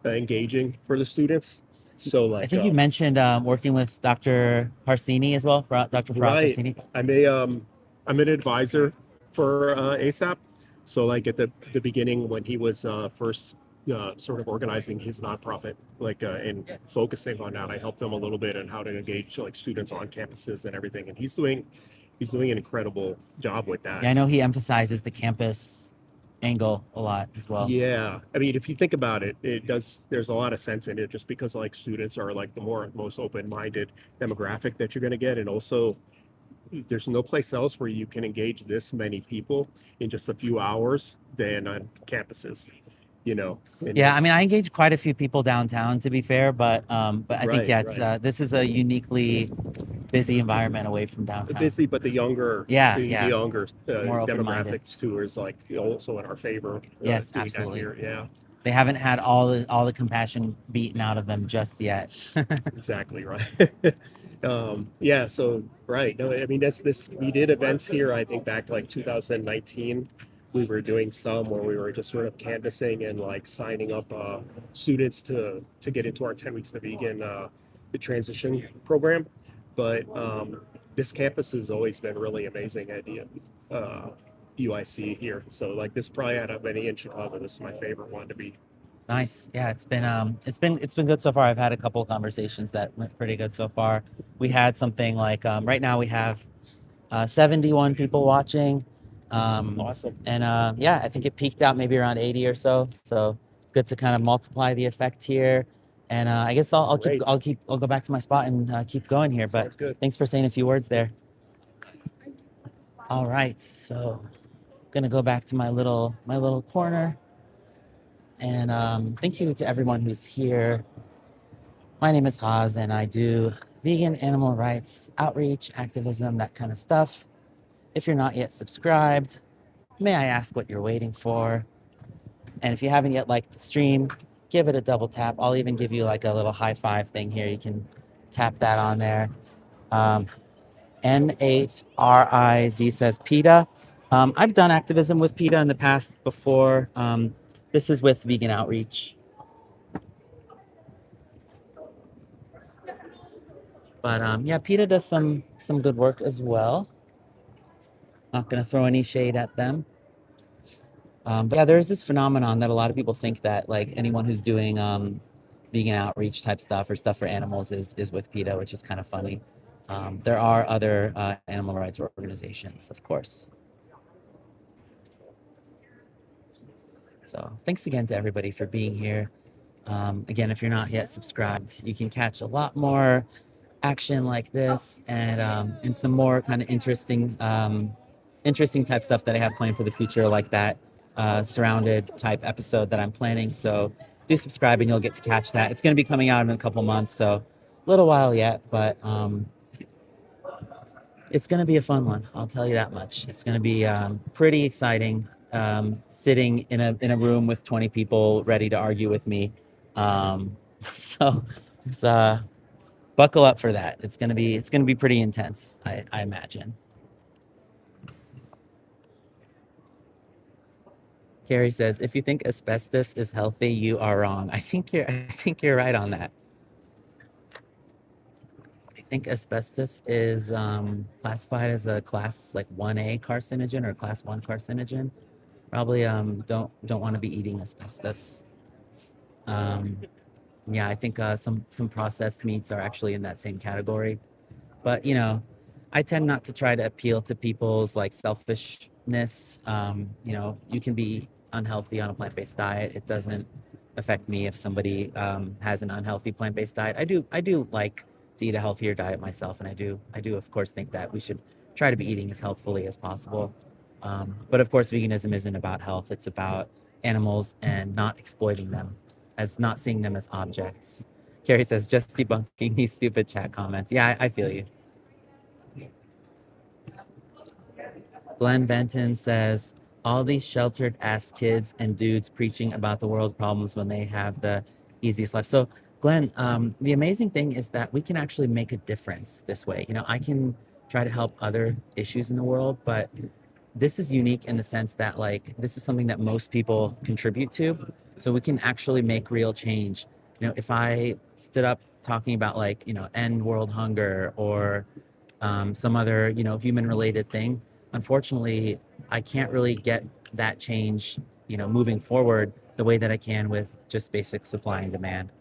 engaging for the students. So like I think you mentioned working with Dr. Harsini as well, Dr. Faraz Right. Harsini. I'm an advisor for ASAP. So like at the beginning when he was first sort of organizing his nonprofit, like and focusing on that, I helped him a little bit on how to engage like students on campuses and everything. And he's doing an incredible job with that. Yeah, I know he emphasizes the campus angle a lot as well. Yeah, I mean, if you think about it, there's a lot of sense in it just because like students are like the most open-minded demographic that you're going to get. And also there's no place else where you can engage this many people in just a few hours than on campuses, And Yeah, I mean, I engage quite a few people downtown, to be fair, but I think Right, yeah, it's right. this is a uniquely busy environment away from downtown. busy, but the younger, Yeah, the yeah. younger More open-minded. demographics too is like also in our favor. Yes, doing that absolutely. here. Yeah, They haven't had all the compassion beaten out of them just yet. exactly right. Yeah, so right. No, I mean we did events here, I think back like 2019. We were doing some where we were just sort of canvassing and like signing up students to get into our 10 weeks to vegan the transition program. But this campus has always been really amazing at UIC here. So like this probably out of any in Chicago, this is my favorite one to be. Nice. Yeah, it's been good so far. I've had a couple of conversations that went pretty good so far. We had something like right now we have 71 people watching. Awesome. And yeah, I think it peaked out maybe around 80 or so. So it's good to kind of multiply the effect here. And I guess I'll Great. go back to my spot and keep going here. But Sounds good. thanks for saying a few words there. All right, so gonna go back to my little corner. And thank you to everyone who's here. My name is Haz, and I do vegan animal rights outreach, activism, that kind of stuff. If you're not yet subscribed, may I ask what you're waiting for? And if you haven't yet liked the stream, give it a double tap. I'll even give you like a little high five thing here. You can tap that on there. N8RIZ says PETA. I've done activism with PETA in the past before. This is with Vegan Outreach. But yeah, PETA does some good work as well. Not going to throw any shade at them. But yeah, there is this phenomenon that a lot of people think that like anyone who's doing vegan outreach type stuff or stuff for animals is with PETA, which is kind of funny. There are other animal rights organizations, of course. So thanks again to everybody for being here. Again, if you're not yet subscribed, you can catch a lot more action like this and some more kind of interesting type stuff that I have planned for the future, like that surrounded type episode that I'm planning. So do subscribe and you'll get to catch that. It's going to be coming out in a couple months, so a little while yet, but it's going to be a fun one. I'll tell you that much. It's going to be pretty exciting. Sitting in a room with 20 people ready to argue with me. So it's buckle up for that. It's gonna be pretty intense, I imagine. Carrie says, if you think asbestos is healthy, you are wrong. I think you're right on that. I think asbestos is classified as a class like 1A carcinogen or class 1 carcinogen. Probably don't want to be eating asbestos. Yeah, I think some processed meats are actually in that same category. But I tend not to try to appeal to people's like selfishness. You can be unhealthy on a plant-based diet. It doesn't affect me if somebody has an unhealthy plant-based diet. I do like to eat a healthier diet myself, and I do of course think that we should try to be eating as healthfully as possible. But of course, veganism isn't about health. It's about animals and not exploiting them, as not seeing them as objects. Carrie says, just debunking these stupid chat comments. Yeah, I feel you. Glenn Benton says, all these sheltered ass kids and dudes preaching about the world's problems when they have the easiest life. So, Glenn, the amazing thing is that we can actually make a difference this way. I can try to help other issues in the world, but this is unique in the sense that like this is something that most people contribute to, so we can actually make real change. If I stood up talking about like end world hunger or some other human related thing, unfortunately I can't really get that change moving forward the way that I can with just basic supply and demand.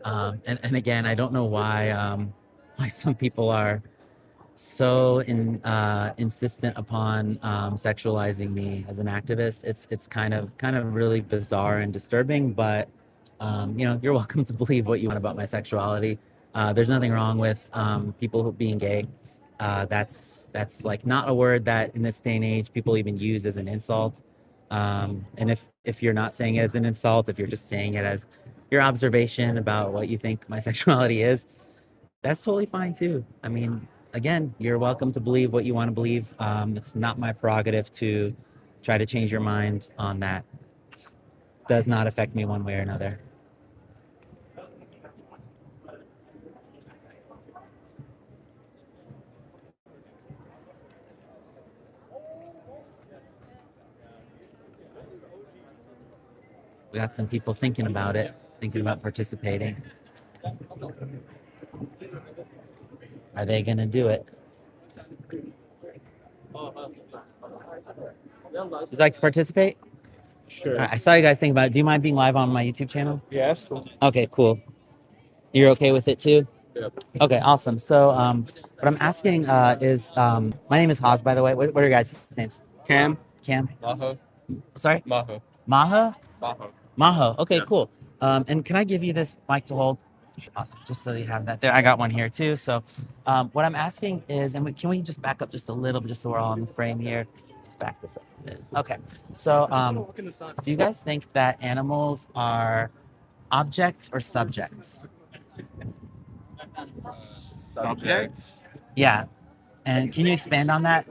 And again, I don't know why some people are so insistent upon sexualizing me as an activist. It's kind of really bizarre and disturbing, but you're welcome to believe what you want about my sexuality. There's nothing wrong with people being gay. That's like not a word that in this day and age people even use as an insult. And if you're not saying it as an insult, if you're just saying it as your observation about what you think my sexuality is, that's totally fine too. I mean, again, you're welcome to believe what you want to believe. It's not my prerogative to try to change your mind on that. Does not affect me one way or another. We got some people thinking about it, thinking about participating. Are they going to do it? Would you like to participate? Sure. All right, I saw you guys thinking about it. Do you mind being live on my YouTube channel? Yes. Okay, cool. You're okay with it too? Yep. Okay, awesome. So, what I'm asking is, my name is Haas, by the way. What are your guys' names? Cam. Cam? Maho. Sorry? Maho. Maha? Maho. Maho. Okay, Yeah. cool. And can I give you this mic to hold? Awesome. Just so you have that there. I got one here too. So, what I'm asking is, and can we just back up just a little bit, just so we're all on the frame here? Just back this up a bit. Okay. So, do you guys think that animals are objects or subjects? Subjects. Yeah. And can you expand on that?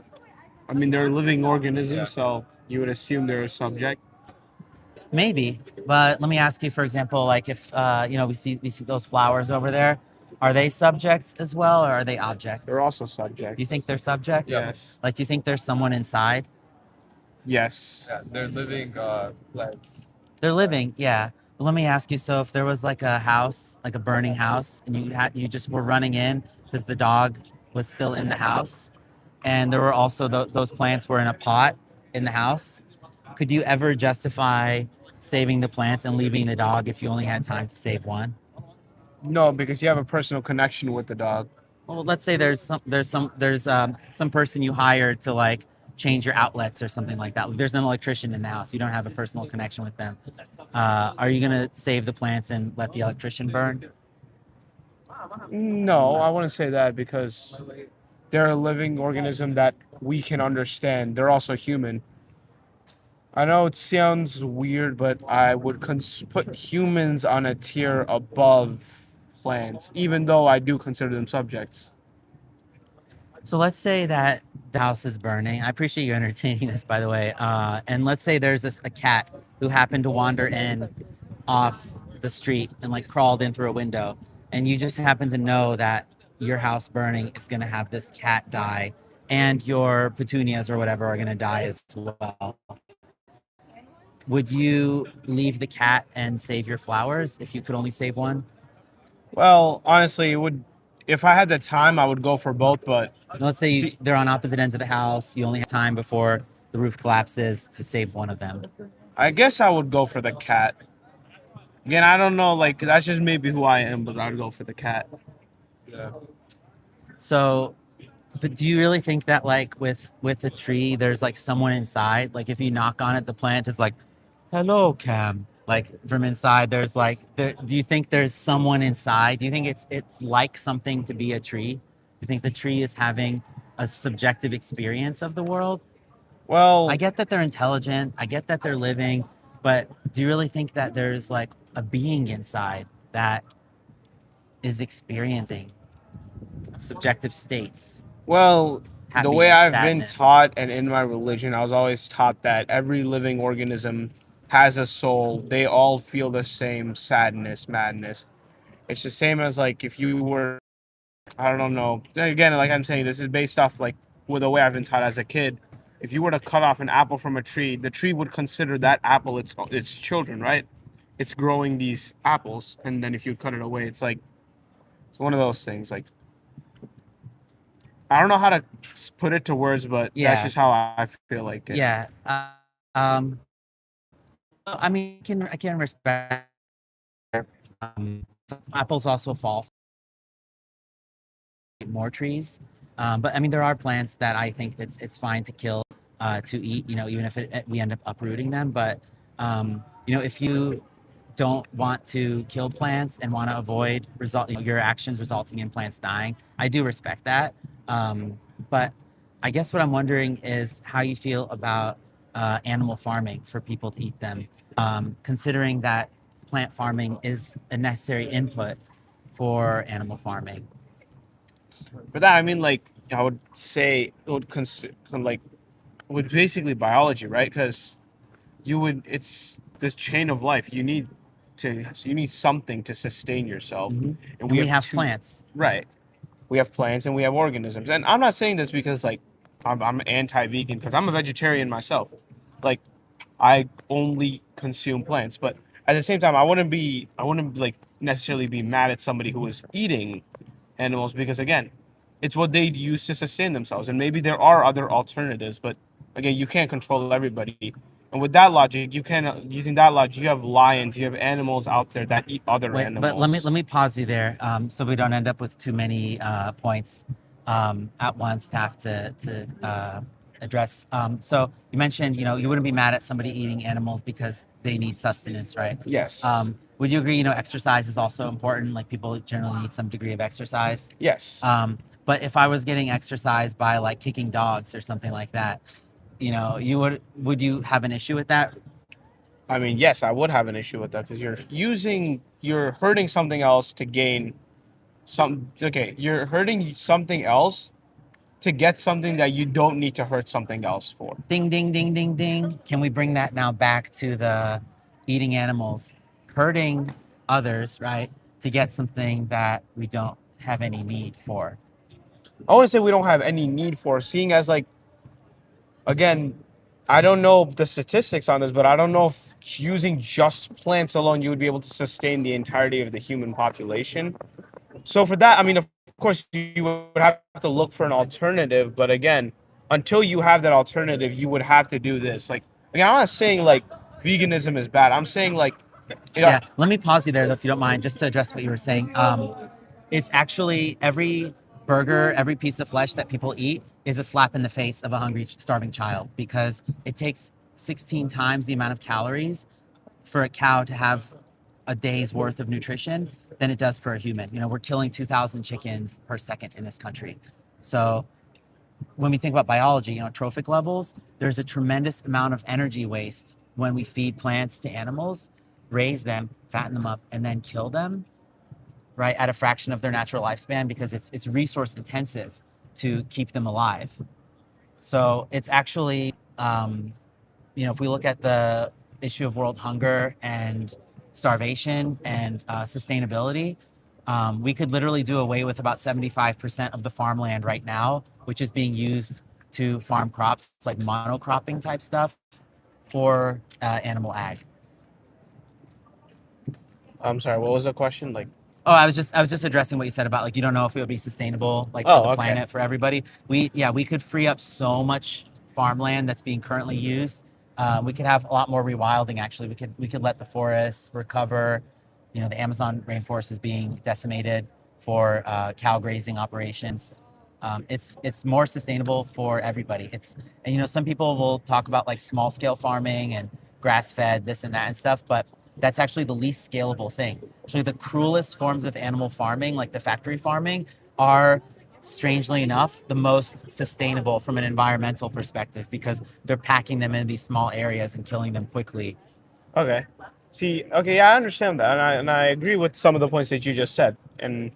I mean, they're living organisms, so you would assume they're a subject. Maybe, but let me ask you, for example, like if we see those flowers over there, are they subjects as well, or are they objects? They're also subjects. Do you think they're subjects? Yes. Like, do you think there's someone inside? Yes. Yeah, they're living plants. They're living, yeah. But let me ask you, so if there was like a house, like a burning house, and you just were running in because the dog was still in the house, and there were also those plants were in a pot in the house, could you ever justify saving the plants and leaving the dog if you only had time to save one? No, because you have a personal connection with the dog. Well, let's say there's some person you hired to like change your outlets or something like that. There's an electrician in the house. You don't have a personal connection with them. Are you gonna save the plants and let the electrician burn? No, I wouldn't say that because they're a living organism that we can understand. They're also human. I know it sounds weird, but I would put humans on a tier above plants, even though I do consider them subjects. So let's say that the house is burning. I appreciate you entertaining this, by the way. And let's say there's a cat who happened to wander in off the street and like crawled in through a window, and you just happen to know that your house burning is going to have this cat die, and your petunias or whatever are going to die as well. Would you leave the cat and save your flowers if you could only save one? Well, honestly, it would if I had the time, I would go for both. But Let's say see, they're on opposite ends of the house. You only have time before the roof collapses to save one of them. I guess I would go for the cat. Again, I don't know. Like that's just maybe who I am, but I'd go for the cat. Yeah. So, but do you really think that like with a tree, there's like someone inside? Like if you knock on it, the plant is like, "Hello, Cam." Like from inside, there's like, do you think there's someone inside? Do you think it's like something to be a tree? Do you think the tree is having a subjective experience of the world? Well, I get that they're intelligent. I get that they're living, but do you really think that there's like a being inside that is experiencing subjective states, well, the way happiness, I've been sadness? taught, and in my religion, I was always taught that every living organism has a soul. They all feel the same sadness, madness. It's the same as like if you were, I don't know. Again, like I'm saying, this is based off like with the way I've been taught as a kid. If you were to cut off an apple from a tree, the tree would consider that apple its children, right? It's growing these apples, and then if you cut it away, it's like it's one of those things. Like I don't know how to put it to words, but that's Yeah, just how I feel like it. yeah. Um, I mean, I can respect. Um, Apples also fall from more trees, but I mean, there are plants that I think it's fine to kill to eat. Even if we end up uprooting them. But if you don't want to kill plants and want to avoid your actions resulting in plants dying, I do respect that. But I guess what I'm wondering is how you feel about animal farming for people to eat them, considering that plant farming is a necessary input for animal farming. For that, I mean, like I would say it would like would basically biology, right? Because it's this chain of life. So you need something to sustain yourself, And and we have two, plants. right? We have plants and we have organisms. And I'm not saying this because like I'm anti-vegan because I'm a vegetarian myself. Like I only consume plants, but at the same time, I wouldn't like necessarily be mad at somebody who is eating animals because again, it's what they use to sustain themselves, and maybe there are other alternatives, but again, you can't control everybody. And with that logic, you can using that logic, you have lions, you have animals out there that eat other Wait, but let me animals. let me pause you there, so we don't end up with too many points at once to have to address. So you mentioned, you wouldn't be mad at somebody eating animals because they need sustenance, right? Yes. Would you agree? Exercise is also important. Like people generally need some degree of exercise. Yes. But if I was getting exercise by like kicking dogs or something like that, would you have an issue with that? I mean, yes, I would have an issue with that because you're hurting something else to gain okay, you're hurting something else to get something that you don't need to hurt something else for. Ding, ding, ding, ding, ding. Can we bring that now back to the eating animals, hurting others, right? To get something that we don't have any need for. I want to say we don't have any need for seeing as like again, I don't know the statistics on this, but I don't know if using just plants alone you would be able to sustain the entirety of the human population. So for that, I mean, of course, you would have to look for an alternative. But again, until you have that alternative, you would have to do this. Like, again, I'm not saying like veganism is bad. I'm saying like, Yeah, let me pause you there, if you don't mind, just to address what you were saying. It's actually every burger, every piece of flesh that people eat is a slap in the face of a hungry, starving child because it takes 16 times the amount of calories for a cow to have a day's worth of nutrition than it does for a human. We're killing 2,000 chickens per second in this country. So when we think about biology, trophic levels, there's a tremendous amount of energy waste when we feed plants to animals, raise them, fatten them up, and then kill them, right, at a fraction of their natural lifespan because it's resource intensive to keep them alive. So it's actually, if we look at the issue of world hunger and starvation and sustainability, we could literally do away with about 75% of the farmland right now, which is being used to farm crops. It's like monocropping type stuff for animal ag. I'm sorry, what was the question? Like, Oh, I was just addressing what you said about like you don't know if it would be sustainable like for Oh, the okay. planet for everybody. We could free up so much farmland that's being currently used. We could have a lot more rewilding. Actually, we could let the forests recover. You know, the Amazon rainforest is being decimated for cow grazing operations. It's more sustainable for everybody. And you know some people will talk about like small scale farming and grass fed this and that and stuff, but that's actually the least scalable thing. Actually, the cruelest forms of animal farming, like the factory farming, are strangely enough the most sustainable from an environmental perspective because they're packing them in these small areas and killing them quickly. Okay. See, okay, yeah, I understand that, and I agree with some of the points that you just said. And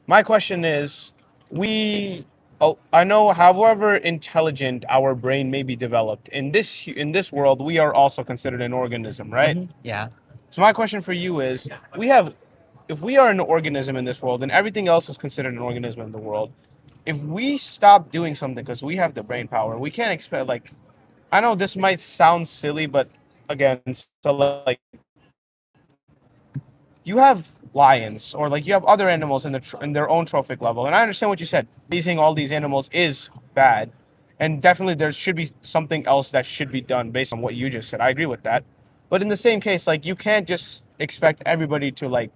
my question is, I know, however intelligent our brain may be developed in this world, we are also considered an organism, right? Yeah. So my question for you is, if we are an organism in this world, and everything else is considered an organism in the world, if we stop doing something because we have the brain power, we can't expect like, I know this might sound silly, but again, so like you have lions or like you have other animals in their own trophic level, and I understand what you said. Raising all these animals is bad, and definitely there should be something else that should be done based on what you just said. I agree with that, but in the same case, like you can't just expect everybody to like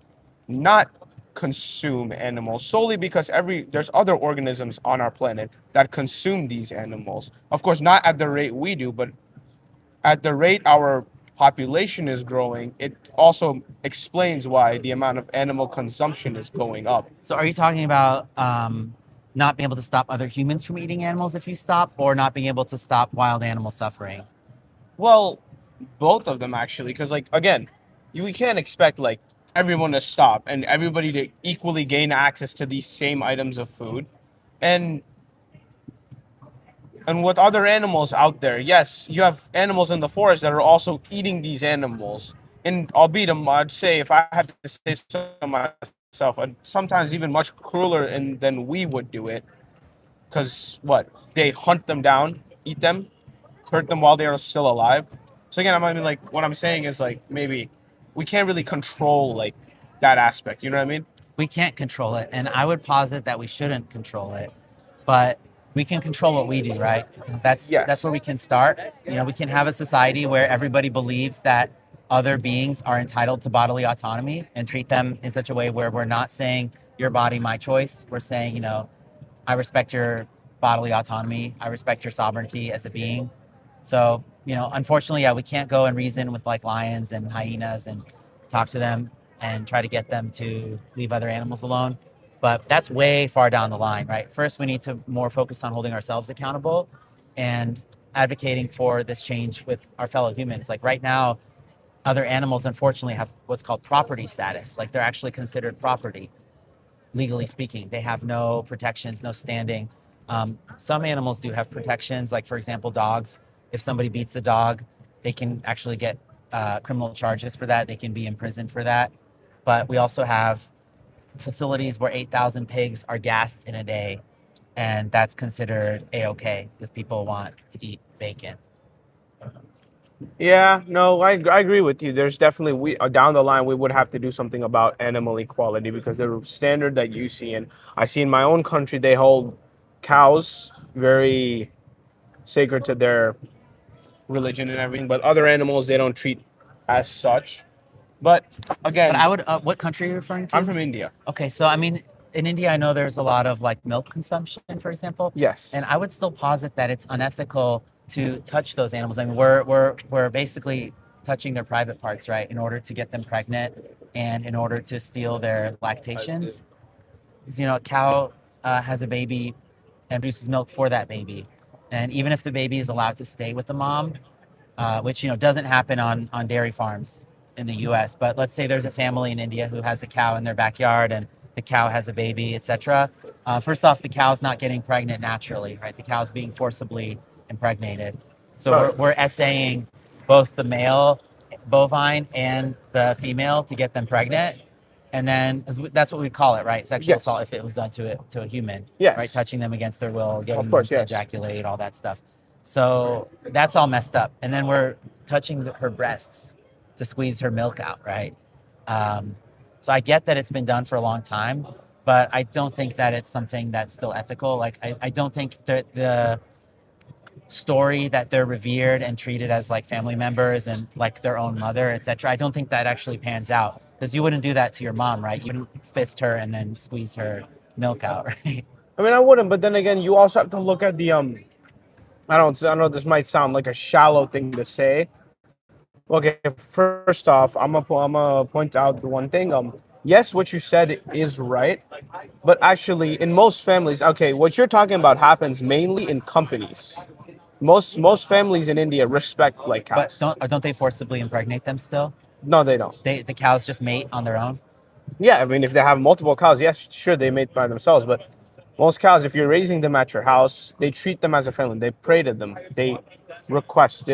not consume animals solely because there's other organisms on our planet that consume these animals. Of course, not at the rate we do, but at the rate our population is growing, it also explains why the amount of animal consumption is going up. So are you talking about not being able to stop other humans from eating animals if you stop, or not being able to stop wild animal suffering? Well, both of them actually, because like again, we can't expect like everyone to stop and everybody to equally gain access to these same items of food. And with other animals out there, yes, you have animals in the forest that are also eating these animals. And albeit, I'd say, if I had to say so myself, sometimes even much crueler than we would do it. Because what? They hunt them down, eat them, hurt them while they are still alive. So again, I mean, like, what I'm saying is, like, maybe we can't really control, like, that aspect. You know what I mean? We can't control it, and I would posit that we shouldn't control it, but we can control what we do, right? That's where Yes. we can start. You know, we can have a society where everybody believes that other beings are entitled to bodily autonomy and treat them in such a way where we're not saying your body, my choice. We're saying, you know, I respect your bodily autonomy. I respect your sovereignty as a being. So, you know, unfortunately, yeah, we can't go and reason with like lions and hyenas and talk to them and try to get them to leave other animals alone. But that's way far down the line, right? First, we need to more focus on holding ourselves accountable and advocating for this change with our fellow humans. Like right now, other animals unfortunately have what's called property status. Like they're actually considered property, legally speaking. They have no protections, no standing. Some animals do have protections, like for example, dogs. If somebody beats a dog, they can actually get criminal charges for that. They can be imprisoned for that. But we also have facilities where 8,000 pigs are gassed in a day, and that's considered a-okay because people want to eat bacon. Yeah, no, I agree with you. There's definitely down the line we would have to do something about animal equality because the standard that you see and I see in my own country, they hold cows very sacred to their religion and everything, but other animals they don't treat as such. But again, But I would, what country are you referring to? I'm from India. Okay, so I mean, in India, I know there's a lot of like milk consumption, for example. Yes. And I would still posit that it's unethical to touch those animals. I mean, we're basically touching their private parts, right, in order to get them pregnant and in order to steal their lactations. 'Cause, you know, a cow has a baby and produces milk for that baby, and even if the baby is allowed to stay with the mom, which you know doesn't happen on dairy farms in the U.S. But let's say there's a family in India who has a cow in their backyard and the cow has a baby, etc. First off, the cow's not getting pregnant naturally, right? The cow's being forcibly impregnated. So we're essaying both the male bovine and the female to get them pregnant. And then that's what we call it, right? Sexual Yes. assault if it was done to a human, Yes. right? Touching them against their will, getting course, them to yes. ejaculate, all that stuff. So that's all messed up. And then we're touching her breasts to squeeze her milk out, right? So I get that it's been done for a long time, but I don't think that it's something that's still ethical. Like I don't think that the story that they're revered and treated as like family members and like their own mother, etc. I don't think that actually pans out because you wouldn't do that to your mom, right? You wouldn't fist her and then squeeze her milk out, right? I mean, I wouldn't, but then again, you also have to look at the I know this might sound like a shallow thing to say. Okay, first off, I'm gonna point out the one thing. Yes, what you said is right, but actually, in most families, okay, what you're talking about happens mainly in companies. Most families in India respect like But cows. don't they forcibly impregnate them still? No, they don't. The cows just mate on their own. Yeah, I mean, if they have multiple cows, yes, sure, they mate by themselves. But most cows, if you're raising them at your house, they treat them as a family. They pray to them. They request.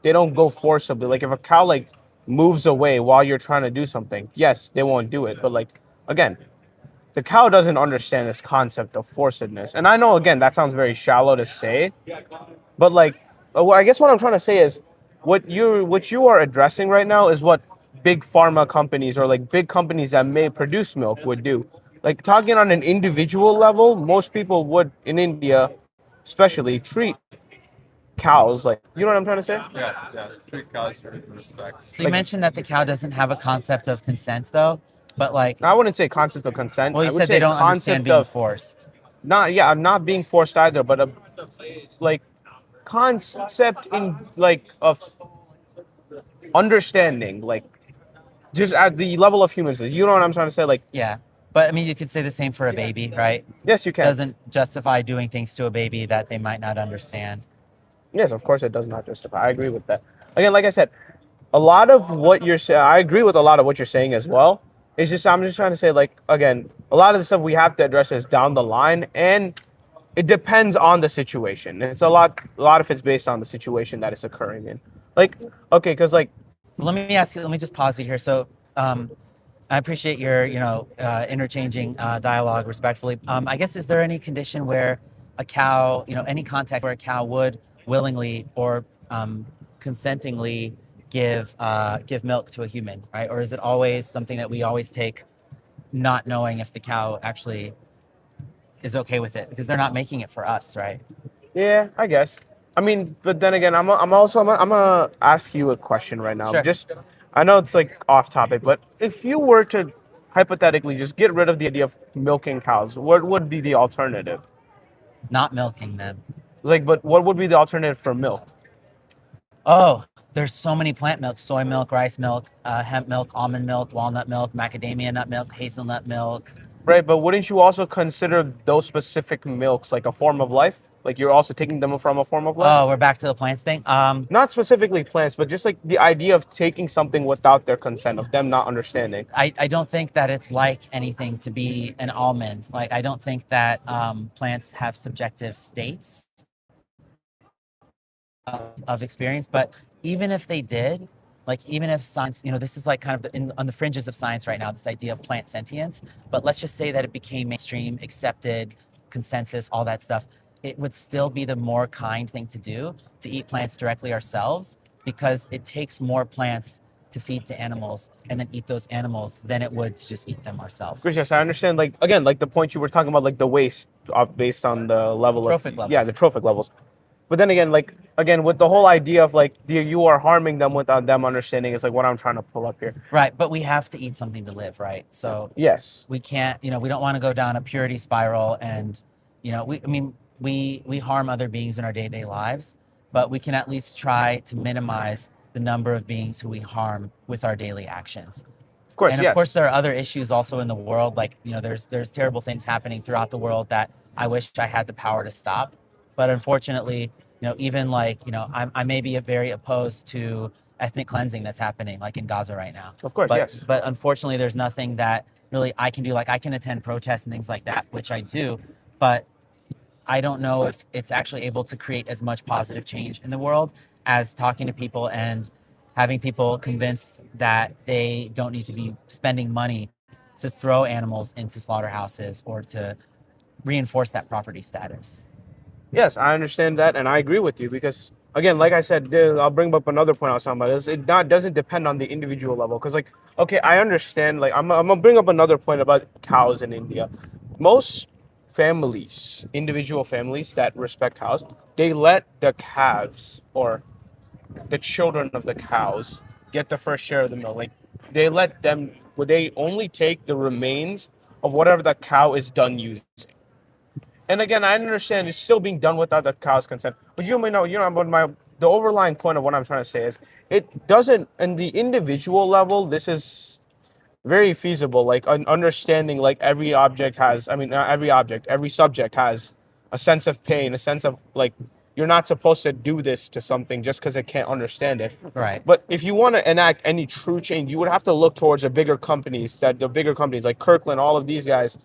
They don't go forcibly. Like if a cow like moves away while you're trying to do something, yes, they won't do it. But like again, the cow doesn't understand this concept of forcedness. And I know again that sounds very shallow to say, but like, I guess what I'm trying to say is, what you are addressing right now is what big pharma companies or like big companies that may produce milk would do. Like talking on an individual level, most people would in India, especially treat cows like you know what I'm trying to say. Yeah. Treat cows with respect. So you Like- mentioned that the cow doesn't have a concept of consent though, but like, I wouldn't say concept of consent. well, I you would said say they don't understand concept being of forced. not being forced either, but a like concept in like of understanding, like just at the level of humans. You know what I'm trying to say? Like, Yeah. But I mean, you could say the same for a baby, right? yes, you can. Doesn't justify doing things to a baby that they might not understand. Yes, of course, it does not justify. I agree with that. Again, like I said, a lot of what you're saying, I agree with a lot of what you're saying as well. It's just I'm just trying to say, like, again, a lot of the stuff we have to address is down the line, and it depends on the situation. It's a lot of it's based on the situation that it's occurring in. Like, okay, because like, Let me ask you, let me just pause you here. So, I appreciate your, interchanging dialogue respectfully. I guess, is there any condition where a cow, any context where a cow would willingly or consentingly give milk to a human, right? Or is it always something that we always take, not knowing if the cow actually is okay with it because they're not making it for us, right? yeah, I guess. I mean, but then again, I'm gonna ask you a question right now. Sure. Just, I know it's like off topic, but if you were to hypothetically just get rid of the idea of milking cows, what would be the alternative? Not milking them. Like, but what would be the alternative for milk? Oh, there's so many plant milks: soy milk, rice milk, hemp milk, almond milk, walnut milk, macadamia nut milk, hazelnut milk. Right, but wouldn't you also consider those specific milks like a form of life? Like you're also taking them from a form of life? Oh, we're back to the plants thing. Not specifically plants, but just like the idea of taking something without their consent, of them not understanding. I don't think that it's like anything to be an almond. Like, I don't think that plants have subjective states of experience. But even if they did, like, even if science, this is like kind of on the fringes of science right now, this idea of plant sentience. But let's just say that it became mainstream, accepted, consensus, all that stuff. It would still be the more kind thing to do to eat plants directly ourselves, because it takes more plants to feed to animals and then eat those animals than it would to just eat them ourselves. Chris, yes, I understand. Like again, like the point you were talking about, like the waste based on the level Trophic of levels. yeah, the trophic levels. But then again, like again, with the whole idea of like you are harming them without them understanding is like what I'm trying to pull up here. Right, but we have to eat something to live, right? So Yes. we can't, we don't want to go down a purity spiral, and we harm other beings in our day-to-day lives, but we can at least try to minimize the number of beings who we harm with our daily actions. Of course, And of yes. course, there are other issues also in the world. Like, there's terrible things happening throughout the world that I wish I had the power to stop. But unfortunately, even like, I may be very opposed to ethnic cleansing that's happening like in Gaza right now. Of course, But, yes. but unfortunately, there's nothing that really I can do. Like, I can attend protests and things like that, which I do. But I don't know if it's actually able to create as much positive change in the world as talking to people and having people convinced that they don't need to be spending money to throw animals into slaughterhouses or to reinforce that property status. Yes, I understand that, and I agree with you because again, like I said, I'll bring up another point I was talking about. Doesn't depend on the individual level. Because like, okay, I understand. Like, I'm gonna bring up another point about cows in India. Most families, individual families that respect cows, they let the calves or the children of the cows get the first share of the milk. Like, they let them. Would they only take the remains of whatever the cow is done using? And again, I understand it's still being done without the cow's consent. But you may know, but the overlying point of what I'm trying to say is it doesn't, in the individual level, this is very feasible. Like understanding, like every object has, I mean, not every object, every subject has a sense of pain, a sense of like, you're not supposed to do this to something just because it can't understand it. Right. But if you want to enact any true change, you would have to look towards the bigger companies like Kirkland, all of these guys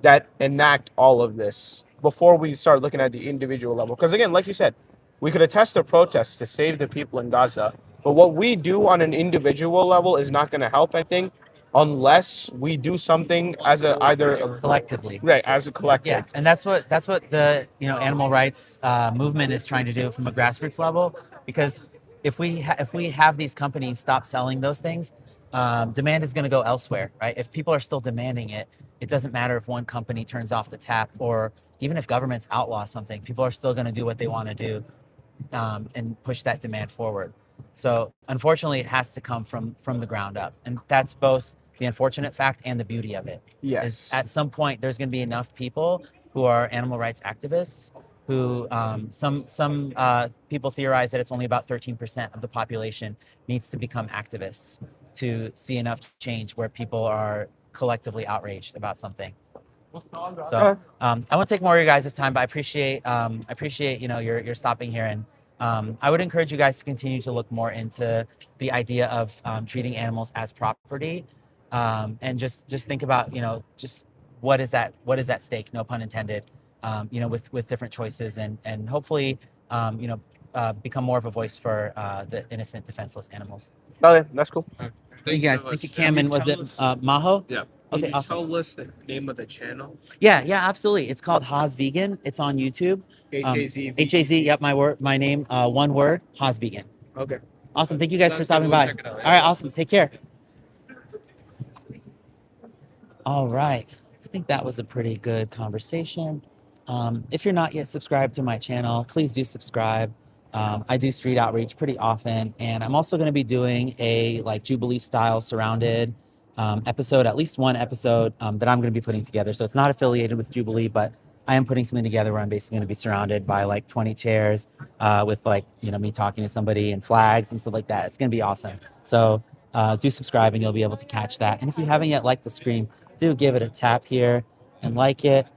that enact all of this before we start looking at the individual level. Because again, like you said, we could attest to protests to save the people in Gaza, but what we do on an individual level is not going to help anything unless we do something as Collectively. right, as a collective. Yeah, and that's what the animal rights movement is trying to do from a grassroots level. Because if we have these companies stop selling those things, demand is going to go elsewhere, right? If people are still demanding it, it doesn't matter if one company turns off the tap, or even if governments outlaw something. People are still going to do what they want to do, and push that demand forward. So unfortunately, it has to come from the ground up, and that's both the unfortunate fact and the beauty of it. Yes. Is at some point there's going to be enough people who are animal rights activists who some people theorize that it's only about 13% of the population needs to become activists to see enough change where people are collectively outraged about something. So I won't take more of your guys' time, but I appreciate you're stopping here, and I would encourage you guys to continue to look more into the idea of treating animals as property, and just think about just what is at stake, no pun intended, with different choices, and hopefully become more of a voice for the innocent, defenseless animals. Okay, that's cool. Thank you guys. Thank you, Cam. And was it Maho? Yeah. Okay, awesome. Tell us the name of the channel. Yeah, absolutely. It's called Haas Vegan. It's on YouTube. HAZ. HAZ. Yep, my name. One word. Haas Vegan. Okay. Awesome. Thank you guys for Sounds stopping good. We'll by. check it out, All yeah. right. Awesome. Take care. All right. I think that was a pretty good conversation. If you're not yet subscribed to my channel, please do subscribe. I do street outreach pretty often, and I'm also going to be doing a Jubilee style surrounded episode, at least one episode that I'm going to be putting together. So it's not affiliated with Jubilee, but I am putting something together where I'm basically going to be surrounded by 20 chairs with me talking to somebody and flags and stuff like that. It's going to be awesome. So do subscribe and you'll be able to catch that. And if you haven't yet liked the stream, do give it a tap here and like it.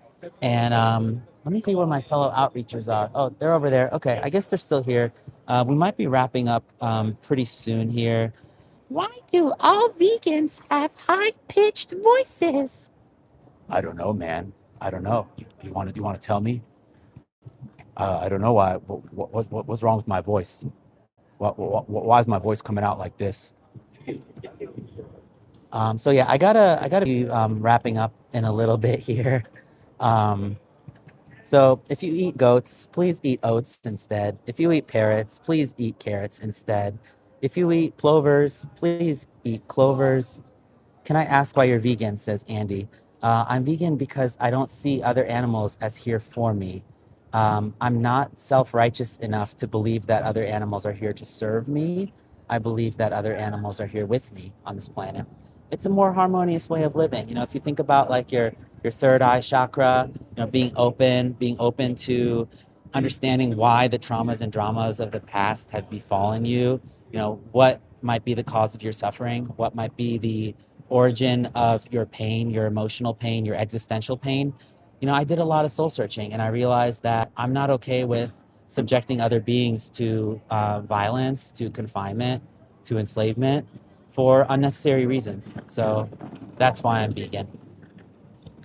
And let me see where my fellow outreachers are. Oh, they're over there. Okay, I guess they're still here. We might be wrapping up pretty soon here. Why do all vegans have high-pitched voices? I don't know, man. I don't know. You want to tell me? I don't know why. What's wrong with my voice? Why is my voice coming out like this? So yeah, I gotta be wrapping up in a little bit here. So if you eat goats, please eat oats instead. If you eat parrots, please eat carrots instead. If you eat plovers, please eat clovers. Can I ask why you're vegan, says Andy. I'm vegan because I don't see other animals as here for me. I'm not self-righteous enough to believe that other animals are here to serve me. I believe that other animals are here with me on this planet. It's a more harmonious way of living. If you think about your third eye chakra, being open to understanding why the traumas and dramas of the past have befallen you, what might be the cause of your suffering, what might be the origin of your pain, your emotional pain, your existential pain. I did a lot of soul searching, and I realized that I'm not okay with subjecting other beings to violence, to confinement, to enslavement for unnecessary reasons. So that's why I'm vegan.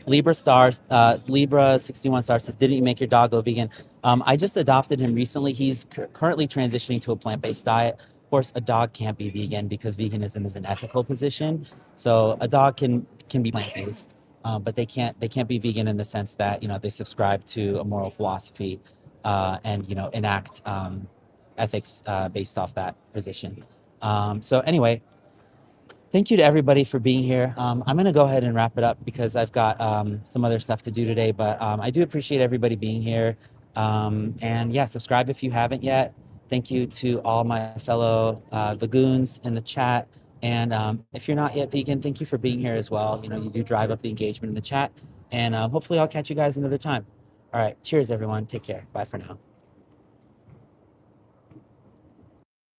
Libra 61 stars says, didn't you make your dog go vegan? I just adopted him recently. He's currently transitioning to a plant-based diet. Of course, a dog can't be vegan because veganism is an ethical position. So a dog can be plant-based, but they can't be vegan in the sense that they subscribe to a moral philosophy and enact ethics based off that position. So anyway, thank you to everybody for being here. I'm going to go ahead and wrap it up because I've got some other stuff to do today, but I do appreciate everybody being here. And yeah, subscribe if you haven't yet. Thank you to all my fellow Vagoons in the chat. And if you're not yet vegan, thank you for being here as well. You know, you do drive up the engagement in the chat. And hopefully I'll catch you guys another time. All right. Cheers, everyone. Take care. Bye for now.